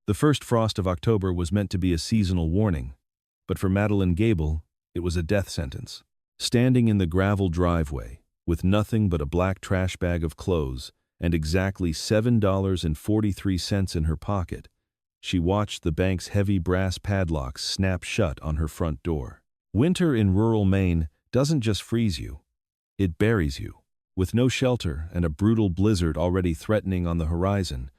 The first frost of October was meant to be a seasonal warning, but for Madeline Gable, it was a death sentence. Standing in the gravel driveway, with nothing but a black trash bag of clothes and exactly $7.43 in her pocket, she watched the bank's heavy brass padlocks snap shut on her front door. Winter in rural Maine doesn't just freeze you, it buries you. With no shelter and a brutal blizzard already threatening on the horizon,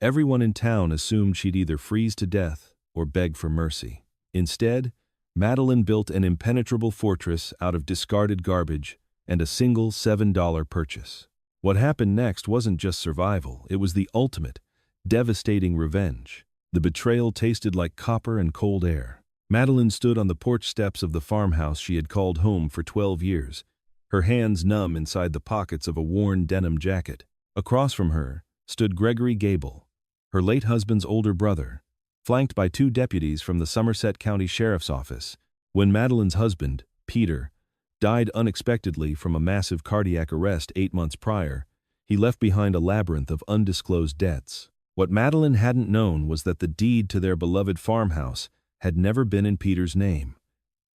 everyone in town assumed she'd either freeze to death or beg for mercy. Instead, Madeline built an impenetrable fortress out of discarded garbage and a single $7 purchase. What happened next wasn't just survival, it was the ultimate, devastating revenge. The betrayal tasted like copper and cold air. Madeline stood on the porch steps of the farmhouse she had called home for 12 years, her hands numb inside the pockets of a worn denim jacket. Across from her stood Gregory Gable, her late husband's older brother, flanked by 2 deputies from the Somerset County Sheriff's Office. When Madeline's husband, Peter, died unexpectedly from a massive cardiac arrest 8 months prior, he left behind a labyrinth of undisclosed debts. What Madeline hadn't known was that the deed to their beloved farmhouse had never been in Peter's name.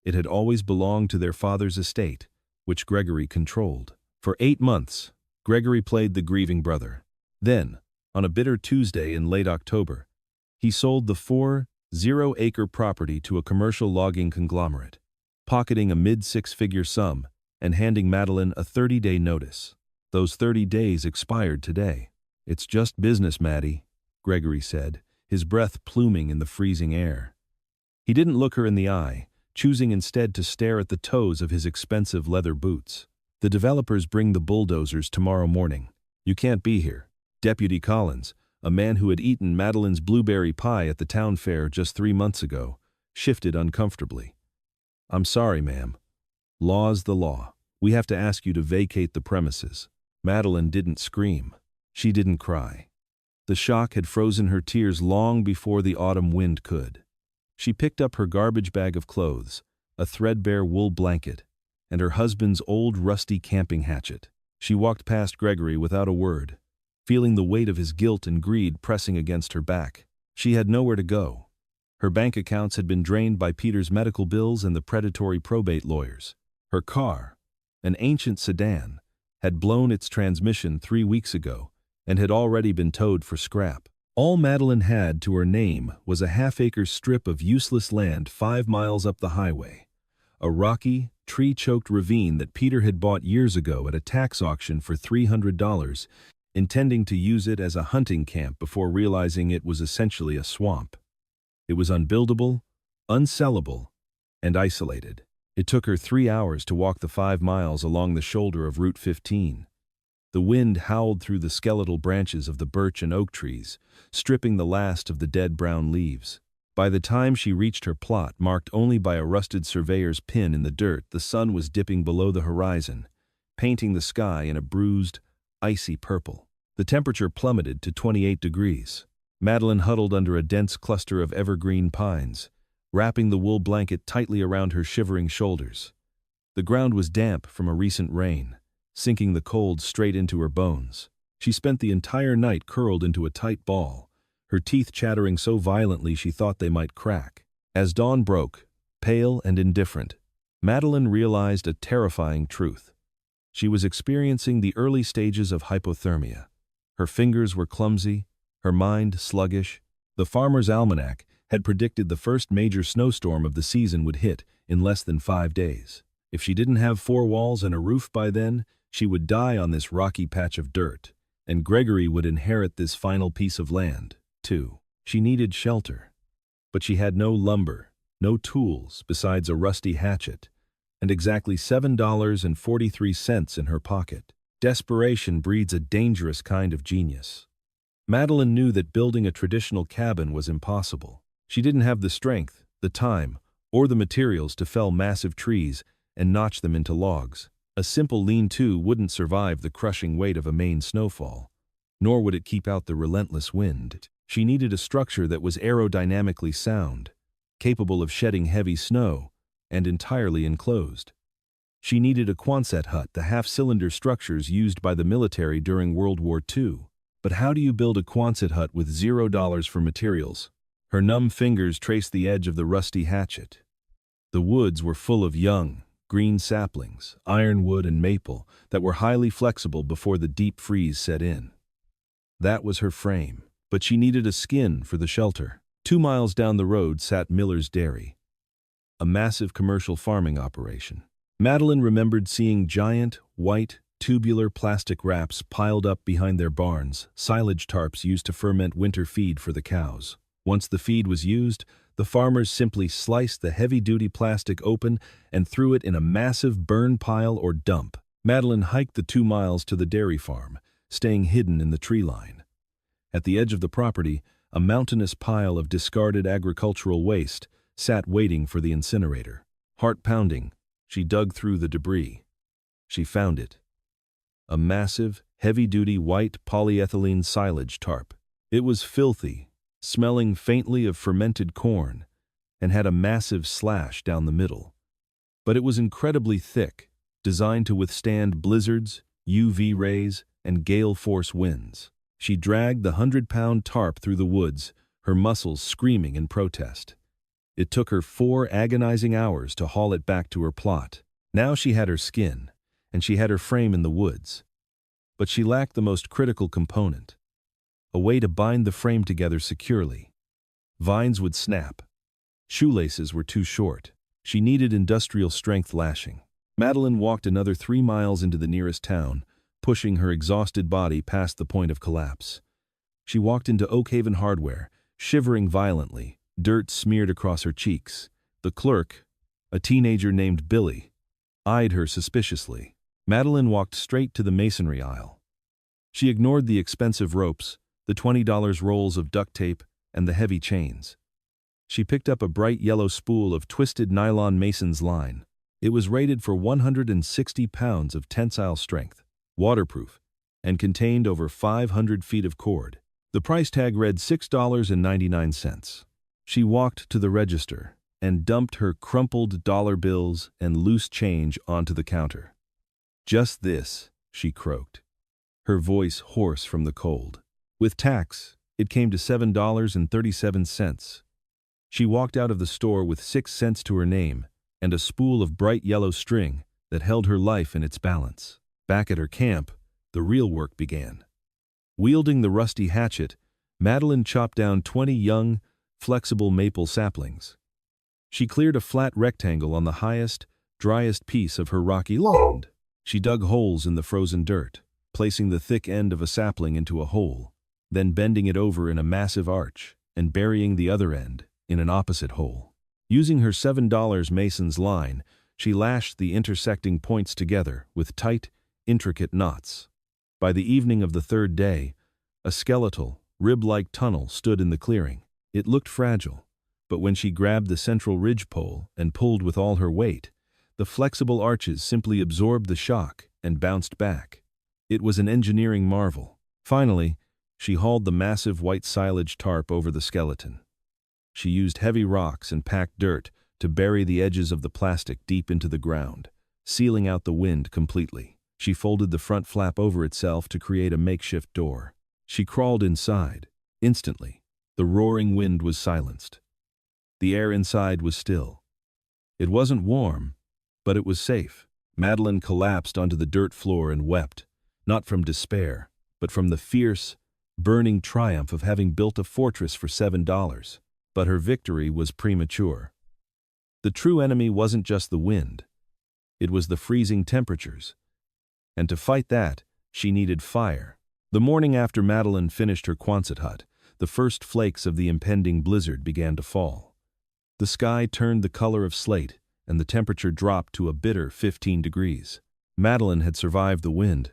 It had always belonged to their father's estate, which Gregory controlled. For 8 months, Gregory played the grieving brother. Then, on a bitter Tuesday in late October, he sold the 40-acre property to a commercial logging conglomerate, pocketing a mid-6-figure sum and handing Madeline a 30-day notice. Those 30 days expired today. "It's just business, Maddie," Gregory said, his breath pluming in the freezing air. He didn't look her in the eye, choosing instead to stare at the toes of his expensive leather boots. "The developers bring the bulldozers tomorrow morning. You can't be here." Deputy Collins, a man who had eaten Madeline's blueberry pie at the town fair just 3 months ago, shifted uncomfortably. "I'm sorry, ma'am. Law's the law. We have to ask you to vacate the premises." Madeline didn't scream. She didn't cry. The shock had frozen her tears long before the autumn wind could. She picked up her garbage bag of clothes, a threadbare wool blanket, and her husband's old rusty camping hatchet. She walked past Gregory without a word, feeling the weight of his guilt and greed pressing against her back. She had nowhere to go. Her bank accounts had been drained by Peter's medical bills and the predatory probate lawyers. Her car, an ancient sedan, had blown its transmission 3 weeks ago and had already been towed for scrap. All Madeline had to her name was a half-acre strip of useless land 5 miles up the highway, a rocky, tree-choked ravine that Peter had bought years ago at a tax auction for $300, intending to use it as a hunting camp before realizing it was essentially a swamp. It was unbuildable, unsellable, and isolated. It took her 3 hours to walk the 5 miles along the shoulder of Route 15. The wind howled through the skeletal branches of the birch and oak trees, stripping the last of the dead brown leaves. By the time she reached her plot, marked only by a rusted surveyor's pin in the dirt, the sun was dipping below the horizon, painting the sky in a bruised, icy purple. The temperature plummeted to 28 degrees. Madeline huddled under a dense cluster of evergreen pines, wrapping the wool blanket tightly around her shivering shoulders. The ground was damp from a recent rain, sinking the cold straight into her bones. She spent the entire night curled into a tight ball, her teeth chattering so violently she thought they might crack. As dawn broke, pale and indifferent, Madeline realized a terrifying truth. She was experiencing the early stages of hypothermia. Her fingers were clumsy, her mind sluggish. The Farmer's Almanac had predicted the first major snowstorm of the season would hit in less than 5 days. If she didn't have 4 walls and a roof by then, she would die on this rocky patch of dirt, and Gregory would inherit this final piece of land, too. She needed shelter, but she had no lumber, no tools besides a rusty hatchet, and exactly $7.43 in her pocket. Desperation breeds a dangerous kind of genius. Madeline knew that building a traditional cabin was impossible. She didn't have the strength, the time, or the materials to fell massive trees and notch them into logs. A simple lean-to wouldn't survive the crushing weight of a Maine snowfall, nor would it keep out the relentless wind. She needed a structure that was aerodynamically sound, capable of shedding heavy snow, and entirely enclosed. She needed a Quonset hut, the half-cylinder structures used by the military during World War II. But how do you build a Quonset hut with $0 for materials, Her numb fingers traced the edge of the rusty hatchet. The woods were full of young, green saplings, ironwood and maple, that were highly flexible before the deep freeze set in. That was her frame, but she needed a skin for the shelter. 2 miles down the road sat Miller's Dairy, a massive commercial farming operation. Madeline remembered seeing giant, white, tubular plastic wraps piled up behind their barns, silage tarps used to ferment winter feed for the cows. Once the feed was used, the farmers simply sliced the heavy-duty plastic open and threw it in a massive burn pile or dump. Madeline hiked the 2 miles to the dairy farm, staying hidden in the tree line. At the edge of the property, a mountainous pile of discarded agricultural waste sat waiting for the incinerator. Heart pounding, she dug through the debris. She found it. A massive, heavy-duty white polyethylene silage tarp. It was filthy, smelling faintly of fermented corn, and had a massive slash down the middle. But it was incredibly thick, designed to withstand blizzards, UV rays, and gale-force winds. She dragged the 100-pound tarp through the woods, her muscles screaming in protest. It took her 4 agonizing hours to haul it back to her plot. Now she had her skin, and she had her frame in the woods. But she lacked the most critical component: a way to bind the frame together securely. Vines would snap. Shoelaces were too short. She needed industrial-strength lashing. Madeline walked another 3 miles into the nearest town, pushing her exhausted body past the point of collapse. She walked into Oak Haven Hardware, shivering violently, dirt smeared across her cheeks. The clerk, a teenager named Billy, eyed her suspiciously. Madeline walked straight to the masonry aisle. She ignored the expensive ropes, the $20 rolls of duct tape, and the heavy chains. She picked up a bright yellow spool of twisted nylon mason's line. It was rated for 160 pounds of tensile strength, waterproof, and contained over 500 feet of cord. The price tag read $6.99. She walked to the register and dumped her crumpled dollar bills and loose change onto the counter. "Just this," she croaked, her voice hoarse from the cold. With tax, it came to $7.37. She walked out of the store with 6 cents to her name and a spool of bright yellow string that held her life in its balance. Back at her camp, the real work began. Wielding the rusty hatchet, Madeline chopped down 20 young, flexible maple saplings. She cleared a flat rectangle on the highest, driest piece of her rocky land. She dug holes in the frozen dirt, placing the thick end of a sapling into a hole, then bending it over in a massive arch and burying the other end in an opposite hole. Using her $7 mason's line, she lashed the intersecting points together with tight, intricate knots. By the evening of the 3rd day, a skeletal, rib-like tunnel stood in the clearing. It looked fragile, but when she grabbed the central ridgepole and pulled with all her weight, the flexible arches simply absorbed the shock and bounced back. It was an engineering marvel. Finally, she hauled the massive white silage tarp over the skeleton. She used heavy rocks and packed dirt to bury the edges of the plastic deep into the ground, sealing out the wind completely. She folded the front flap over itself to create a makeshift door. She crawled inside. Instantly, the roaring wind was silenced. The air inside was still. It wasn't warm, but it was safe. Madeline collapsed onto the dirt floor and wept, not from despair, but from the fierce, burning triumph of having built a fortress for $7. But her victory was premature. The true enemy wasn't just the wind. It was the freezing temperatures. And to fight that, she needed fire. The morning after Madeline finished her Quonset hut, the first flakes of the impending blizzard began to fall. The sky turned the color of slate, and the temperature dropped to a bitter 15 degrees. Madeline had survived the wind,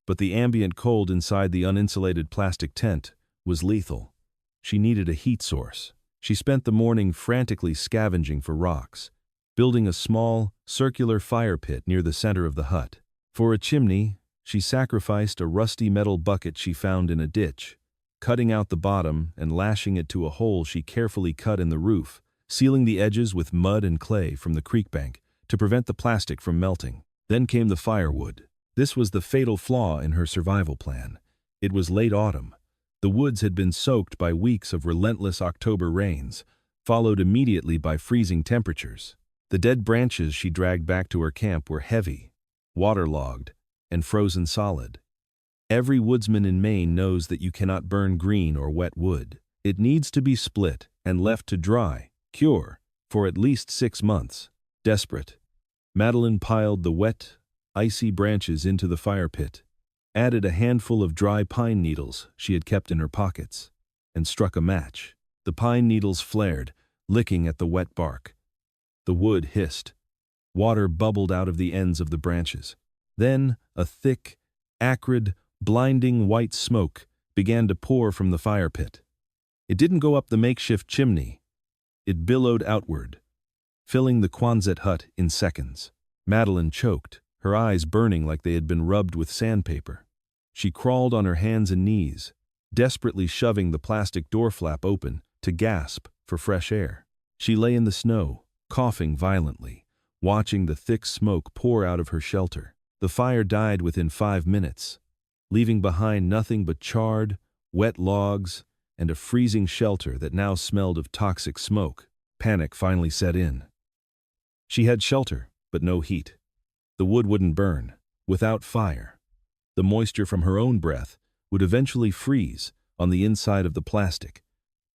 but the ambient cold inside the uninsulated plastic tent was lethal. She needed a heat source. She spent the morning frantically scavenging for rocks, building a small, circular fire pit near the center of the hut. For a chimney, she sacrificed a rusty metal bucket she found in a ditch, cutting out the bottom and lashing it to a hole she carefully cut in the roof, sealing the edges with mud and clay from the creek bank to prevent the plastic from melting. Then came the firewood. This was the fatal flaw in her survival plan. It was late autumn. The woods had been soaked by weeks of relentless October rains, followed immediately by freezing temperatures. The dead branches she dragged back to her camp were heavy, waterlogged, and frozen solid. Every woodsman in Maine knows that you cannot burn green or wet wood. It needs to be split and left to dry, cure, for at least 6 months. Desperate, Madeline piled the wet, icy branches into the fire pit, added a handful of dry pine needles she had kept in her pockets, and struck a match. The pine needles flared, licking at the wet bark. The wood hissed. Water bubbled out of the ends of the branches. Then a thick, acrid, blinding white smoke began to pour from the fire pit. It didn't go up the makeshift chimney. It billowed outward, filling the Quonset hut in seconds. Madeline choked, her eyes burning like they had been rubbed with sandpaper. She crawled on her hands and knees, desperately shoving the plastic door flap open to gasp for fresh air. She lay in the snow, coughing violently, watching the thick smoke pour out of her shelter. The fire died within 5 minutes, leaving behind nothing but charred, wet logs and a freezing shelter that now smelled of toxic smoke. Panic finally set in. She had shelter, but no heat. The wood wouldn't burn. Without fire, the moisture from her own breath would eventually freeze on the inside of the plastic,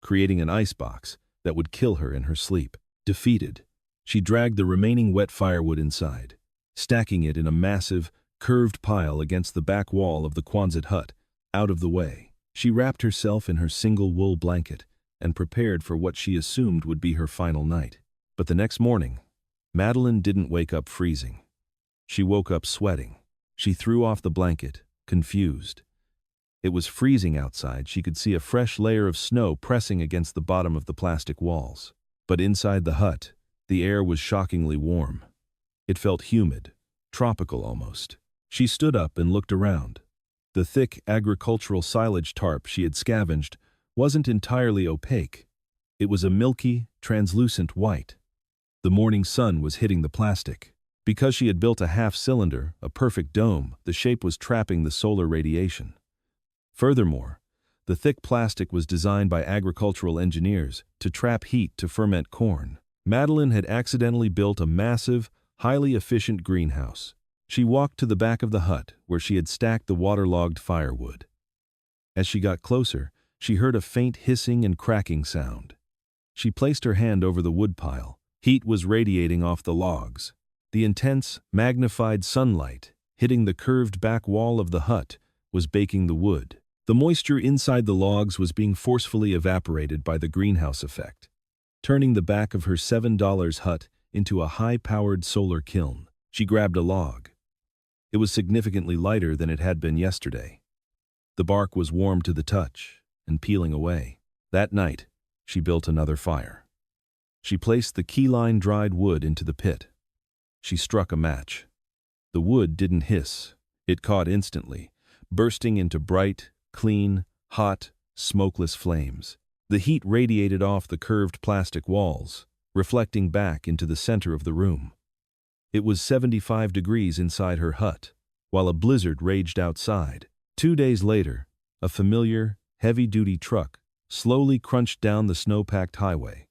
creating an icebox that would kill her in her sleep. Defeated, she dragged the remaining wet firewood inside, stacking it in a massive, curved pile against the back wall of the Quonset hut, out of the way. She wrapped herself in her single wool blanket and prepared for what she assumed would be her final night. But the next morning, Madeline didn't wake up freezing. She woke up sweating. She threw off the blanket, confused. It was freezing outside. She could see a fresh layer of snow pressing against the bottom of the plastic walls. But inside the hut, the air was shockingly warm. It felt humid, tropical almost. She stood up and looked around. The thick agricultural silage tarp she had scavenged wasn't entirely opaque. It was a milky, translucent white. The morning sun was hitting the plastic. Because she had built a half-cylinder, a perfect dome, the shape was trapping the solar radiation. Furthermore, the thick plastic was designed by agricultural engineers to trap heat to ferment corn. Madeline had accidentally built a massive, highly efficient greenhouse. She walked to the back of the hut where she had stacked the waterlogged firewood. As she got closer, she heard a faint hissing and cracking sound. She placed her hand over the woodpile. Heat was radiating off the logs. The intense, magnified sunlight, hitting the curved back wall of the hut, was baking the wood. The moisture inside the logs was being forcefully evaporated by the greenhouse effect, turning the back of her $7 hut into a high-powered solar kiln. She grabbed a log. It was significantly lighter than it had been yesterday. The bark was warm to the touch and peeling away. That night, she built another fire. She placed the keyline dried wood into the pit. She struck a match. The wood didn't hiss. It caught instantly, bursting into bright, clean, hot, smokeless flames. The heat radiated off the curved plastic walls, reflecting back into the center of the room. It was 75 degrees inside her hut, while a blizzard raged outside. 2 days later, a familiar, heavy-duty truck slowly crunched down the snow-packed highway.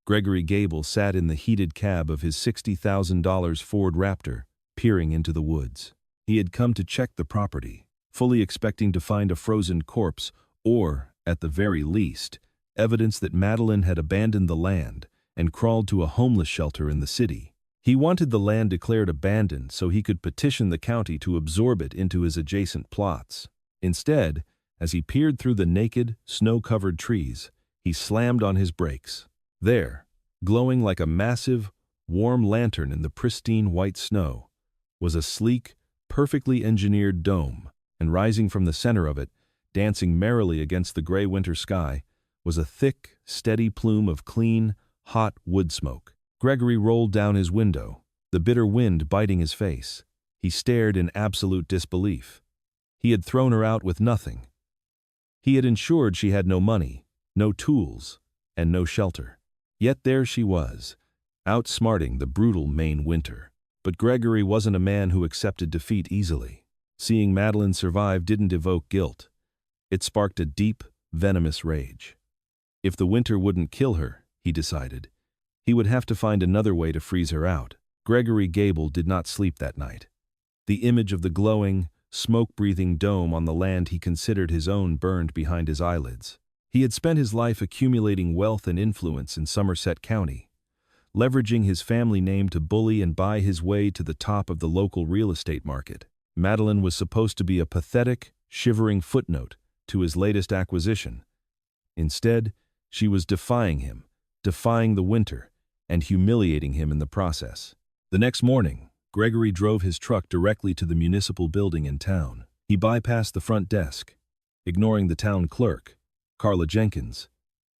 Gregory Gable sat in the heated cab of his $60,000 Ford Raptor, peering into the woods. He had come to check the property, fully expecting to find a frozen corpse or, at the very least, evidence that Madeline had abandoned the land and crawled to a homeless shelter in the city. He wanted the land declared abandoned so he could petition the county to absorb it into his adjacent plots. Instead, as he peered through the naked, snow-covered trees, he slammed on his brakes. There, glowing like a massive, warm lantern in the pristine white snow, was a sleek, perfectly engineered dome, and rising from the center of it, dancing merrily against the gray winter sky, was a thick, steady plume of clean, hot wood smoke. Gregory rolled down his window, the bitter wind biting his face. He stared in absolute disbelief. He had thrown her out with nothing. He had ensured she had no money, no tools, and no shelter. Yet there she was, outsmarting the brutal Maine winter. But Gregory wasn't a man who accepted defeat easily. Seeing Madeline survive didn't evoke guilt. It sparked a deep, venomous rage. If the winter wouldn't kill her, he decided, he would have to find another way to freeze her out. Gregory Gable did not sleep that night. The image of the glowing, smoke-breathing dome on the land he considered his own burned behind his eyelids. He had spent his life accumulating wealth and influence in Somerset County, leveraging his family name to bully and buy his way to the top of the local real estate market. Madeline was supposed to be a pathetic, shivering footnote to his latest acquisition. Instead, she was defying him, defying the winter, and humiliating him in the process. The next morning, Gregory drove his truck directly to the municipal building in town. He bypassed the front desk, ignoring the town clerk, Carla Jenkins,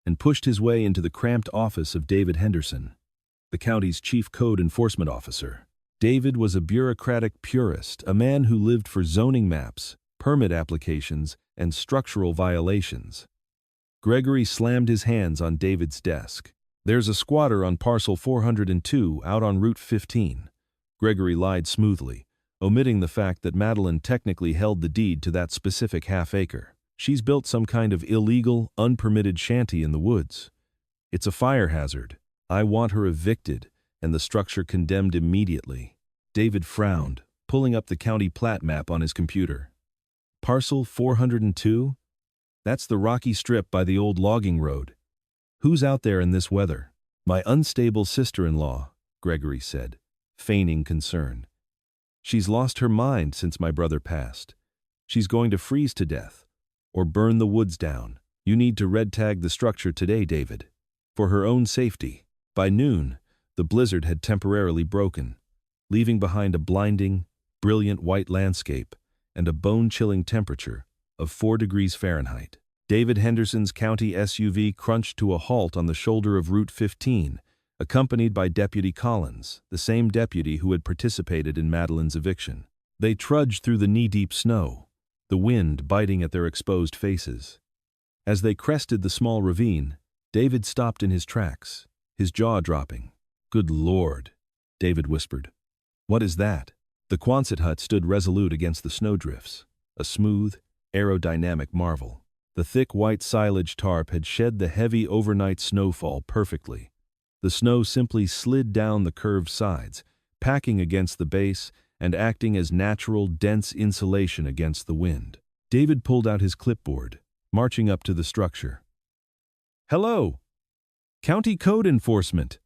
and pushed his way into the cramped office of David Henderson, the county's chief code enforcement officer. David was a bureaucratic purist, a man who lived for zoning maps, permit applications, and structural violations. Gregory slammed his hands on David's desk. "There's a squatter on parcel 402 out on Route 15. Gregory lied smoothly, omitting the fact that Madeline technically held the deed to that specific half-acre. "She's built some kind of illegal, unpermitted shanty in the woods. It's a fire hazard. I want her evicted and the structure condemned immediately." David frowned, pulling up the county plat map on his computer. "Parcel 402? That's the rocky strip by the old logging road. Who's out there in this weather?" "My unstable sister-in-law," Gregory said, feigning concern. "She's lost her mind since my brother passed. She's going to freeze to death, or burn the woods down. You need to red tag the structure today, David, for her own safety." By noon, the blizzard had temporarily broken, leaving behind a blinding, brilliant white landscape and a bone-chilling temperature of 4 degrees Fahrenheit. David Henderson's county SUV crunched to a halt on the shoulder of Route 15, accompanied by Deputy Collins, the same deputy who had participated in Madeline's eviction. They trudged through the knee-deep snow, the wind biting at their exposed faces. As they crested the small ravine, David stopped in his tracks, his jaw dropping. "Good Lord," David whispered. "What is that?" The Quonset hut stood resolute against the snowdrifts, a smooth, aerodynamic marvel. The thick white silage tarp had shed the heavy overnight snowfall perfectly. The snow simply slid down the curved sides, packing against the base and acting as natural, dense insulation against the wind. David pulled out his clipboard, marching up to the structure. "Hello! County Code Enforcement!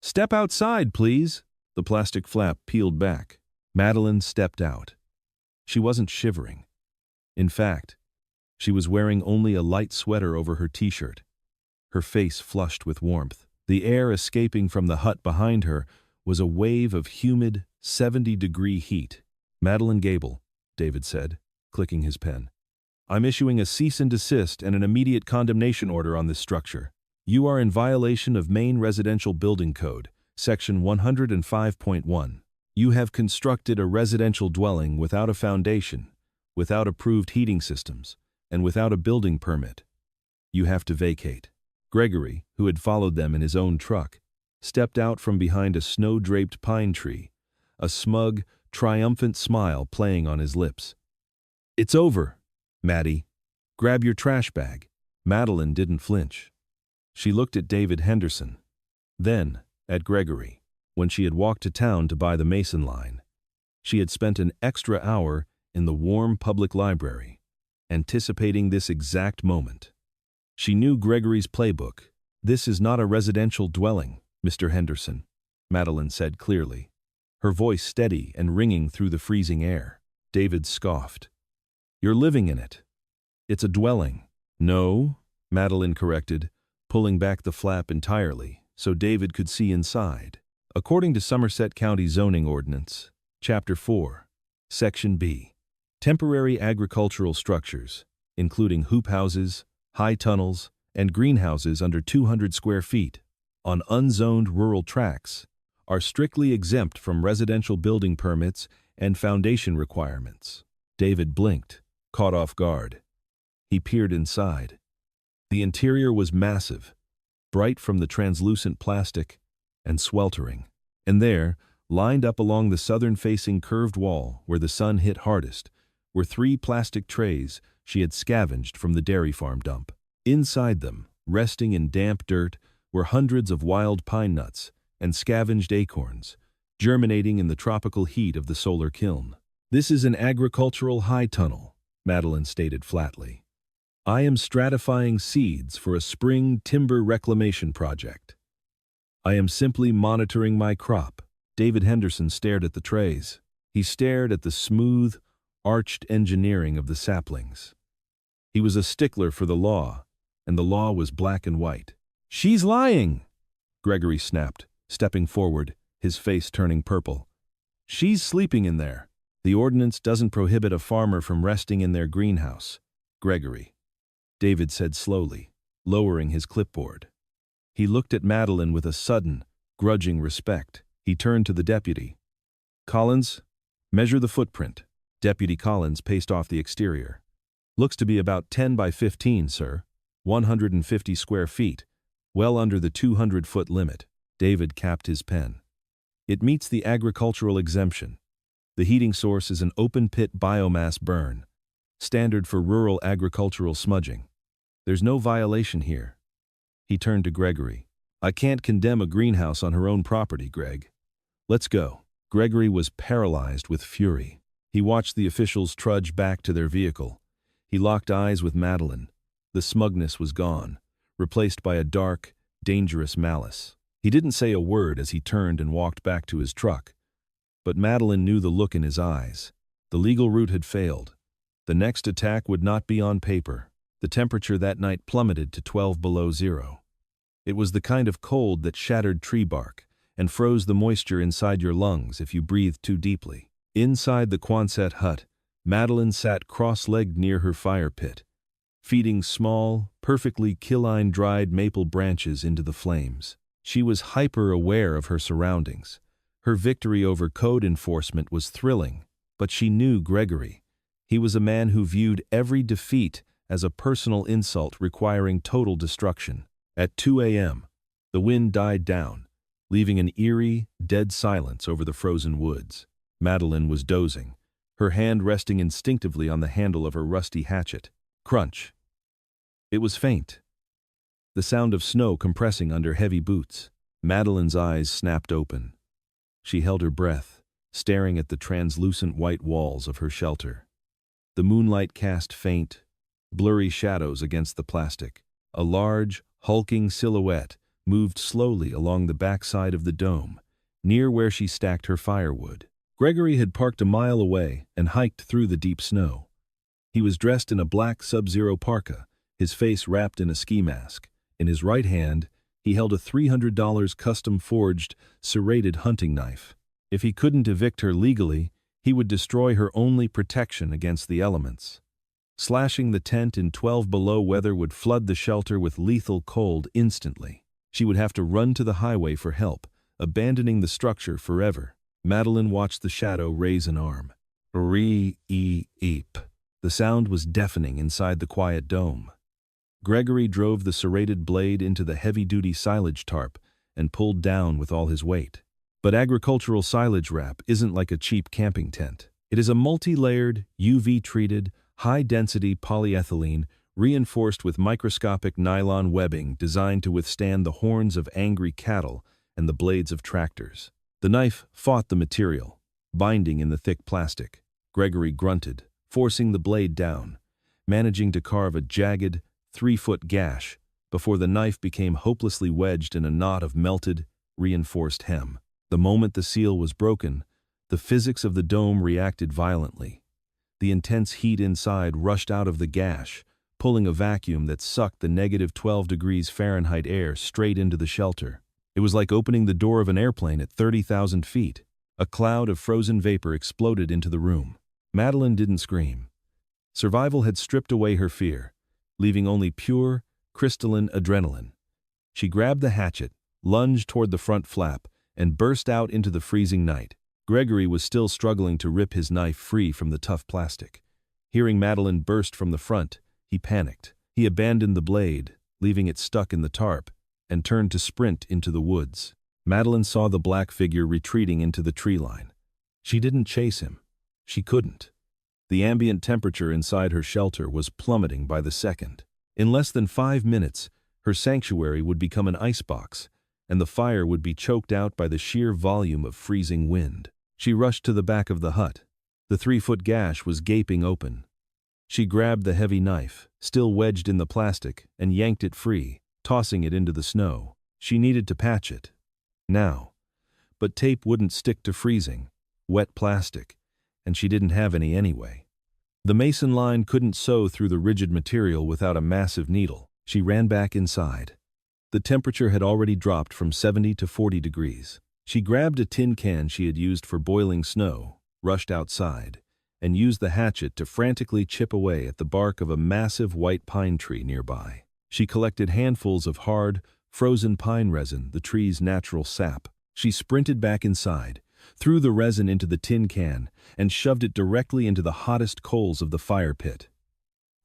Step outside, please!" The plastic flap peeled back. Madeline stepped out. She wasn't shivering. In fact, she was wearing only a light sweater over her t-shirt, her face flushed with warmth. The air escaping from the hut behind her was a wave of humid, 70-degree heat. "Madeline Gable," David said, clicking his pen. "I'm issuing a cease and desist and an immediate condemnation order on this structure. You are in violation of Maine Residential Building Code, Section 105.1. You have constructed a residential dwelling without a foundation, without approved heating systems, and without a building permit. You have to vacate." Gregory, who had followed them in his own truck, stepped out from behind a snow-draped pine tree, a smug, triumphant smile playing on his lips. "It's over, Maddie. Grab your trash bag." Madeline didn't flinch. She looked at David Henderson, then at Gregory. When she had walked to town to buy the Mason line, she had spent an extra hour in the warm public library, anticipating this exact moment. She knew Gregory's playbook. "This is not a residential dwelling, Mr. Henderson," Madeline said clearly, her voice steady and ringing through the freezing air. David scoffed. "You're living in it. It's a dwelling." "No," Madeline corrected, pulling back the flap entirely so David could see inside. According to Somerset County Zoning Ordinance, Chapter 4, Section B, temporary agricultural structures, including hoop houses, high tunnels, and greenhouses under 200 square feet, on unzoned rural tracts, are strictly exempt from residential building permits and foundation requirements. David blinked, caught off guard. He peered inside. The interior was massive, bright from the translucent plastic, and sweltering. And there, lined up along the southern-facing curved wall where the sun hit hardest, were 3 plastic trays she had scavenged from the dairy farm dump. Inside them, resting in damp dirt, were hundreds of wild pine nuts and scavenged acorns, germinating in the tropical heat of the solar kiln. "This is an agricultural high tunnel," Madeline stated flatly. "I am stratifying seeds for a spring timber reclamation project. I am simply monitoring my crop." David Henderson stared at the trays. He stared at the smooth, arched engineering of the saplings. He was a stickler for the law, and the law was black and white. "She's lying!" Gregory snapped, stepping forward, his face turning purple. "She's sleeping in there. The ordinance doesn't prohibit a farmer from resting in their greenhouse, Gregory," David said slowly, lowering his clipboard. He looked at Madeline with a sudden, grudging respect. He turned to the deputy. "Collins, measure the footprint." Deputy Collins paced off the exterior. "Looks to be about 10 by 15, sir. 150 square feet, well under the 200-foot limit." David capped his pen. "It meets the agricultural exemption. The heating source is an open-pit biomass burn, standard for rural agricultural smudging. There's no violation here." He turned to Gregory. "I can't condemn a greenhouse on her own property, Greg. Let's go." Gregory was paralyzed with fury. He watched the officials trudge back to their vehicle. He locked eyes with Madeline. The smugness was gone, replaced by a dark, dangerous malice. He didn't say a word as he turned and walked back to his truck. But Madeline knew the look in his eyes. The legal route had failed. The next attack would not be on paper. The temperature that night plummeted to 12 below zero. It was the kind of cold that shattered tree bark and froze the moisture inside your lungs if you breathed too deeply. Inside the Quonset hut, Madeline sat cross-legged near her fire pit, feeding small, perfectly killine dried maple branches into the flames. She was hyper-aware of her surroundings. Her victory over code enforcement was thrilling, but she knew Gregory. He was a man who viewed every defeat as a personal insult requiring total destruction. At 2 a.m., the wind died down, leaving an eerie, dead silence over the frozen woods. Madeline was dozing, her hand resting instinctively on the handle of her rusty hatchet. Crunch. It was faint. The sound of snow compressing under heavy boots. Madeline's eyes snapped open. She held her breath, staring at the translucent white walls of her shelter. The moonlight cast faint, blurry shadows against the plastic. A large, hulking silhouette moved slowly along the backside of the dome, near where she stacked her firewood. Gregory had parked a mile away and hiked through the deep snow. He was dressed in a black Sub-Zero parka, his face wrapped in a ski mask. In his right hand, he held a $300 custom-forged, serrated hunting knife. If he couldn't evict her legally, he would destroy her only protection against the elements. Slashing the tent in 12 below weather would flood the shelter with lethal cold instantly. She would have to run to the highway for help, abandoning the structure forever. Madeline watched the shadow raise an arm. Re-e-eep. The sound was deafening inside the quiet dome. Gregory drove the serrated blade into the heavy-duty silage tarp and pulled down with all his weight. But agricultural silage wrap isn't like a cheap camping tent. It is a multi-layered, UV-treated, high-density polyethylene reinforced with microscopic nylon webbing designed to withstand the horns of angry cattle and the blades of tractors. The knife fought the material, binding in the thick plastic. Gregory grunted, forcing the blade down, managing to carve a jagged, 3-foot gash before the knife became hopelessly wedged in a knot of melted, reinforced hem. The moment the seal was broken, the physics of the dome reacted violently. The intense heat inside rushed out of the gash, pulling a vacuum that sucked the negative 12 degrees Fahrenheit air straight into the shelter. It was like opening the door of an airplane at 30,000 feet. A cloud of frozen vapor exploded into the room. Madeline didn't scream. Survival had stripped away her fear, leaving only pure, crystalline adrenaline. She grabbed the hatchet, lunged toward the front flap, and burst out into the freezing night. Gregory was still struggling to rip his knife free from the tough plastic. Hearing Madeline burst from the front, he panicked. He abandoned the blade, leaving it stuck in the tarp, and turned to sprint into the woods. Madeline saw the black figure retreating into the tree line. She didn't chase him. She couldn't. The ambient temperature inside her shelter was plummeting by the second. In less than 5 minutes, her sanctuary would become an icebox, and the fire would be choked out by the sheer volume of freezing wind. She rushed to the back of the hut. The 3-foot gash was gaping open. She grabbed the heavy knife, still wedged in the plastic, and yanked it free, tossing it into the snow. She needed to patch it. Now. But tape wouldn't stick to freezing, wet plastic, and she didn't have any anyway. The mason line couldn't sew through the rigid material without a massive needle. She ran back inside. The temperature had already dropped from 70 to 40 degrees. She grabbed a tin can she had used for boiling snow, rushed outside, and used the hatchet to frantically chip away at the bark of a massive white pine tree nearby. She collected handfuls of hard, frozen pine resin, the tree's natural sap. She sprinted back inside, threw the resin into the tin can, and shoved it directly into the hottest coals of the fire pit.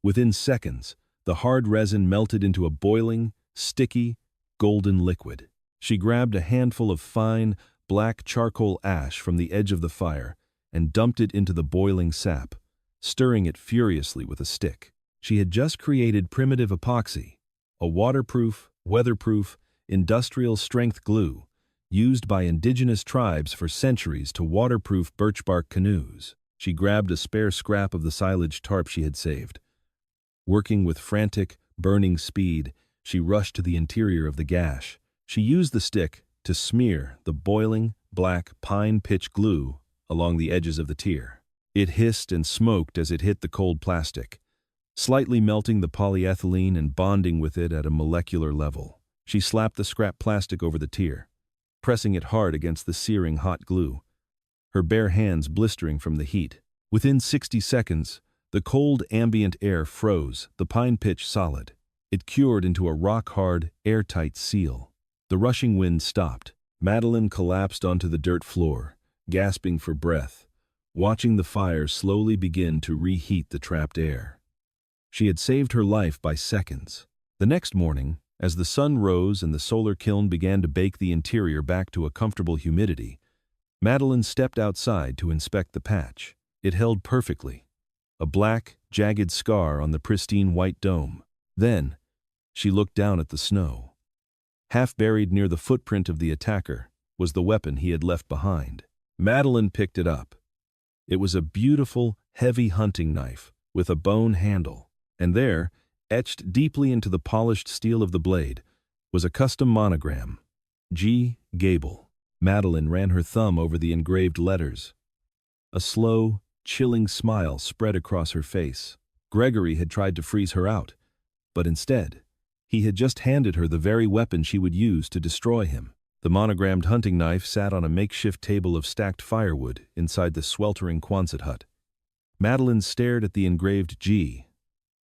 Within seconds, the hard resin melted into a boiling, sticky, golden liquid. She grabbed a handful of fine, black charcoal ash from the edge of the fire and dumped it into the boiling sap, stirring it furiously with a stick. She had just created primitive epoxy, a waterproof, weatherproof, industrial-strength glue used by indigenous tribes for centuries to waterproof birch-bark canoes. She grabbed a spare scrap of the silage tarp she had saved. Working with frantic, burning speed, she rushed to the interior of the gash. She used the stick to smear the boiling, black pine pitch glue along the edges of the tier. It hissed and smoked as it hit the cold plastic, slightly melting the polyethylene and bonding with it at a molecular level. She slapped the scrap plastic over the tier, pressing it hard against the searing hot glue, her bare hands blistering from the heat. Within 60 seconds, the cold ambient air froze the pine pitch solid. It cured into a rock-hard, airtight seal. The rushing wind stopped. Madeline collapsed onto the dirt floor, gasping for breath, watching the fire slowly begin to reheat the trapped air. She had saved her life by seconds. The next morning, as the sun rose and the solar kiln began to bake the interior back to a comfortable humidity, Madeline stepped outside to inspect the patch. It held perfectly, a black, jagged scar on the pristine white dome. Then, she looked down at the snow. Half buried near the footprint of the attacker was the weapon he had left behind. Madeline picked it up. It was a beautiful, heavy hunting knife with a bone handle, and there, etched deeply into the polished steel of the blade, was a custom monogram, G. Gable. Madeline ran her thumb over the engraved letters. A slow, chilling smile spread across her face. Gregory had tried to freeze her out, but instead, he had just handed her the very weapon she would use to destroy him. The monogrammed hunting knife sat on a makeshift table of stacked firewood inside the sweltering Quonset hut. Madeline stared at the engraved G.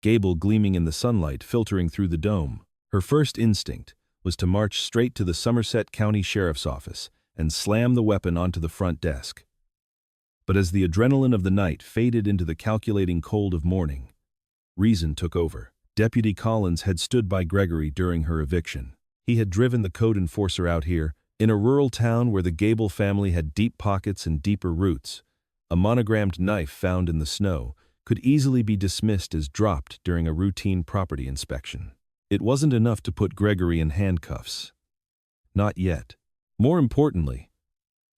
Gable gleaming in the sunlight filtering through the dome. Her first instinct was to march straight to the Somerset County Sheriff's Office and slam the weapon onto the front desk. But as the adrenaline of the night faded into the calculating cold of morning, reason took over. Deputy Collins had stood by Gregory during her eviction. He had driven the code enforcer out here, in a rural town where the Gable family had deep pockets and deeper roots. A monogrammed knife found in the snow could easily be dismissed as dropped during a routine property inspection. It wasn't enough to put Gregory in handcuffs. Not yet. More importantly,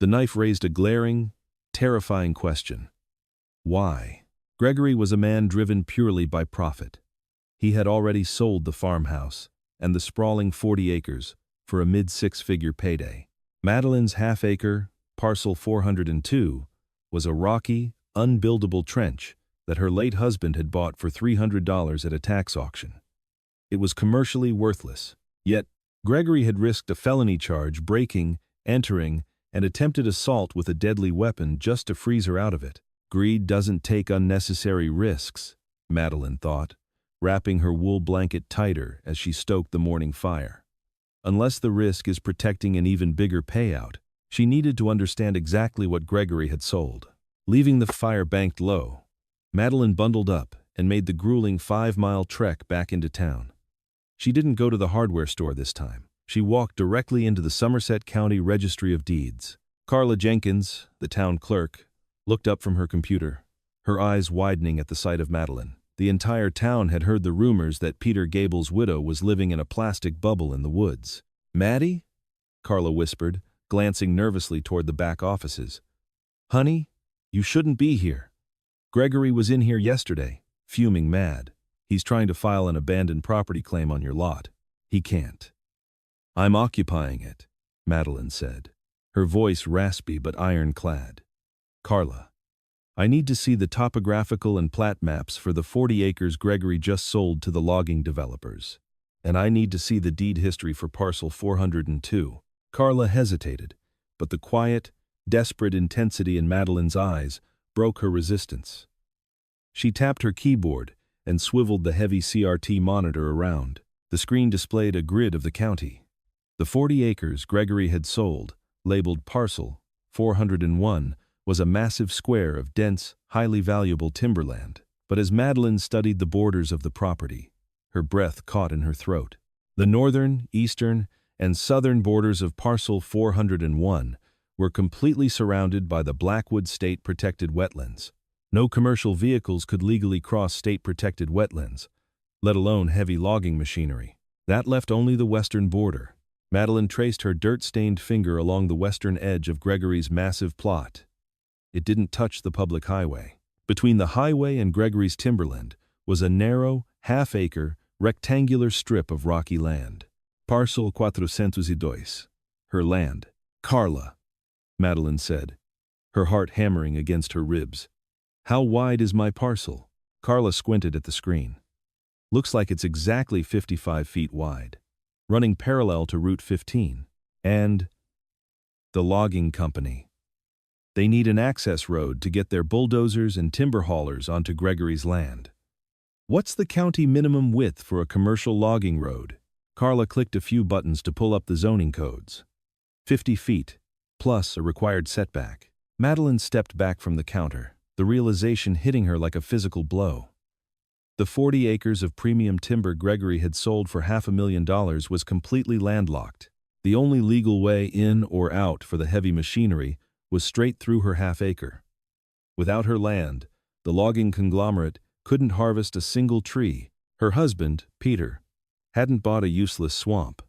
the knife raised a glaring, terrifying question. Why? Gregory was a man driven purely by profit. He had already sold the farmhouse and the sprawling 40 acres for a mid-six-figure payday. Madeline's half-acre, parcel 402, was a rocky, unbuildable trench that her late husband had bought for $300 at a tax auction. It was commercially worthless, yet Gregory had risked a felony charge breaking, entering, and attempted assault with a deadly weapon just to freeze her out of it. Greed doesn't take unnecessary risks, Madeline thought, wrapping her wool blanket tighter as she stoked the morning fire. Unless the risk is protecting an even bigger payout, she needed to understand exactly what Gregory had sold. Leaving the fire banked low, Madeline bundled up and made the grueling 5-mile trek back into town. She didn't go to the hardware store this time. She walked directly into the Somerset County Registry of Deeds. Carla Jenkins, the town clerk, looked up from her computer, her eyes widening at the sight of Madeline. The entire town had heard the rumors that Peter Gable's widow was living in a plastic bubble in the woods. "Maddie?" Carla whispered, glancing nervously toward the back offices. "Honey, you shouldn't be here. Gregory was in here yesterday, fuming mad. He's trying to file an abandoned property claim on your lot. He can't." "I'm occupying it," Madeline said, her voice raspy but ironclad. "Carla, I need to see the topographical and plat maps for the 40 acres Gregory just sold to the logging developers. And I need to see the deed history for parcel 402. Carla hesitated, but the quiet, desperate intensity in Madeline's eyes broke her resistance. She tapped her keyboard and swiveled the heavy CRT monitor around. The screen displayed a grid of the county. The 40 acres Gregory had sold, labeled Parcel 401, was a massive square of dense, highly valuable timberland. But as Madeline studied the borders of the property, her breath caught in her throat. The northern, eastern, and southern borders of Parcel 401 were completely surrounded by the Blackwood State Protected Wetlands. No commercial vehicles could legally cross state-protected wetlands, let alone heavy logging machinery. That left only the western border. Madeline traced her dirt-stained finger along the western edge of Gregory's massive plot. It didn't touch the public highway. Between the highway and Gregory's timberland was a narrow, half-acre, rectangular strip of rocky land. Parcel 402, her land. "Carla," Madeline said, her heart hammering against her ribs. "How wide is my parcel?" Carla squinted at the screen. "Looks like it's exactly 55 feet wide, running parallel to Route 15. And the logging company. They need an access road to get their bulldozers and timber haulers onto Gregory's land." "What's the county minimum width for a commercial logging road?" Carla clicked a few buttons to pull up the zoning codes. 50 feet, plus a required setback. Madeline stepped back from the counter, the realization hitting her like a physical blow. The 40 acres of premium timber Gregory had sold for $500,000 was completely landlocked. The only legal way in or out for the heavy machinery was straight through her half-acre. Without her land, the logging conglomerate couldn't harvest a single tree. Her husband, Peter, hadn't bought a useless swamp.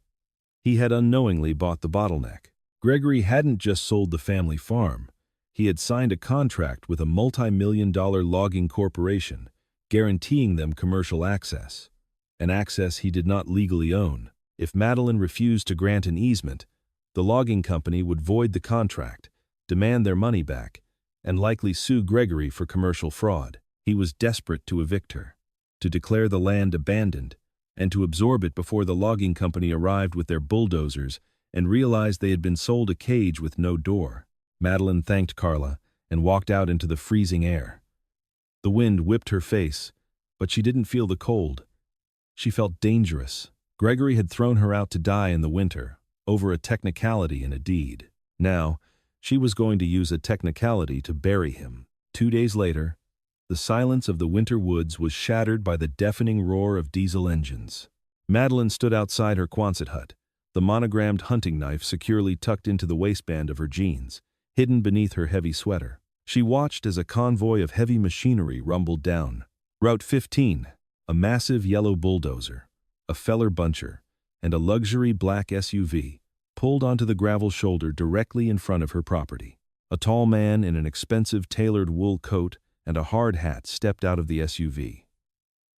He had unknowingly bought the bottleneck. Gregory hadn't just sold the family farm. He had signed a contract with a multi-million-dollar logging corporation, guaranteeing them commercial access, an access he did not legally own. If Madeline refused to grant an easement, the logging company would void the contract, demand their money back, and likely sue Gregory for commercial fraud. He was desperate to evict her, to declare the land abandoned, and to absorb it before the logging company arrived with their bulldozers and realized they had been sold a cage with no door. Madeline thanked Carla and walked out into the freezing air. The wind whipped her face, but she didn't feel the cold. She felt dangerous. Gregory had thrown her out to die in the winter, over a technicality in a deed. Now, she was going to use a technicality to bury him. 2 days later, the silence of the winter woods was shattered by the deafening roar of diesel engines. Madeline stood outside her Quonset hut, the monogrammed hunting knife securely tucked into the waistband of her jeans, hidden beneath her heavy sweater. She watched as a convoy of heavy machinery rumbled down. Route 15, a massive yellow bulldozer, a feller buncher, and a luxury black SUV pulled onto the gravel shoulder directly in front of her property. A tall man in an expensive tailored wool coat and a hard hat stepped out of the SUV.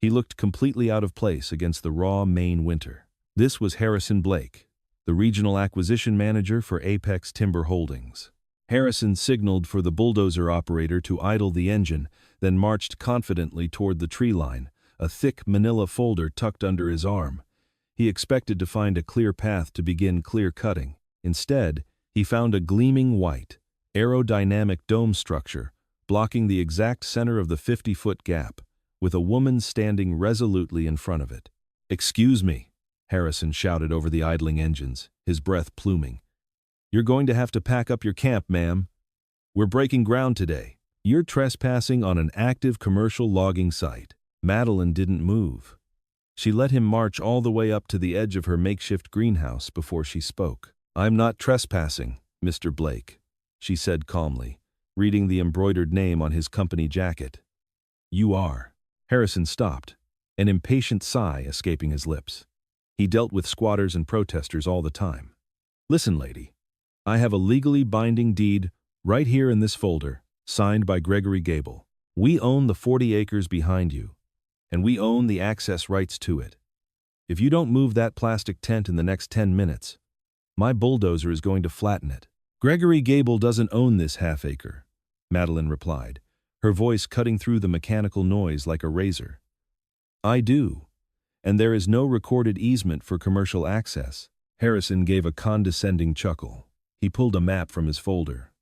He looked completely out of place against the raw Maine winter. This was Harrison Blake, the regional acquisition manager for Apex Timber Holdings. Harrison signaled for the bulldozer operator to idle the engine, then marched confidently toward the tree line, a thick manila folder tucked under his arm. He expected to find a clear path to begin clear cutting. Instead, he found a gleaming white, aerodynamic dome structure blocking the exact center of the 50-foot gap, with a woman standing resolutely in front of it. "Excuse me," Harrison shouted over the idling engines, his breath pluming. "You're going to have to pack up your camp, ma'am. We're breaking ground today. You're trespassing on an active commercial logging site." Madeline didn't move. She let him march all the way up to the edge of her makeshift greenhouse before she spoke. "I'm not trespassing, Mr. Blake," she said calmly, reading the embroidered name on his company jacket. "You are." Harrison stopped, an impatient sigh escaping his lips. He dealt with squatters and protesters all the time. Listen, lady. I have a legally binding deed right here in this folder, signed by Gregory Gable. We own the 40 acres behind you, and we own the access rights to it. If you don't move that plastic tent in the next 10 minutes, my bulldozer is going to flatten it. Gregory Gable doesn't own this half-acre, Madeline replied, her voice cutting through the mechanical noise like a razor. I do, and there is no recorded easement for commercial access. Harrison gave a condescending chuckle. He pulled a map from his folder.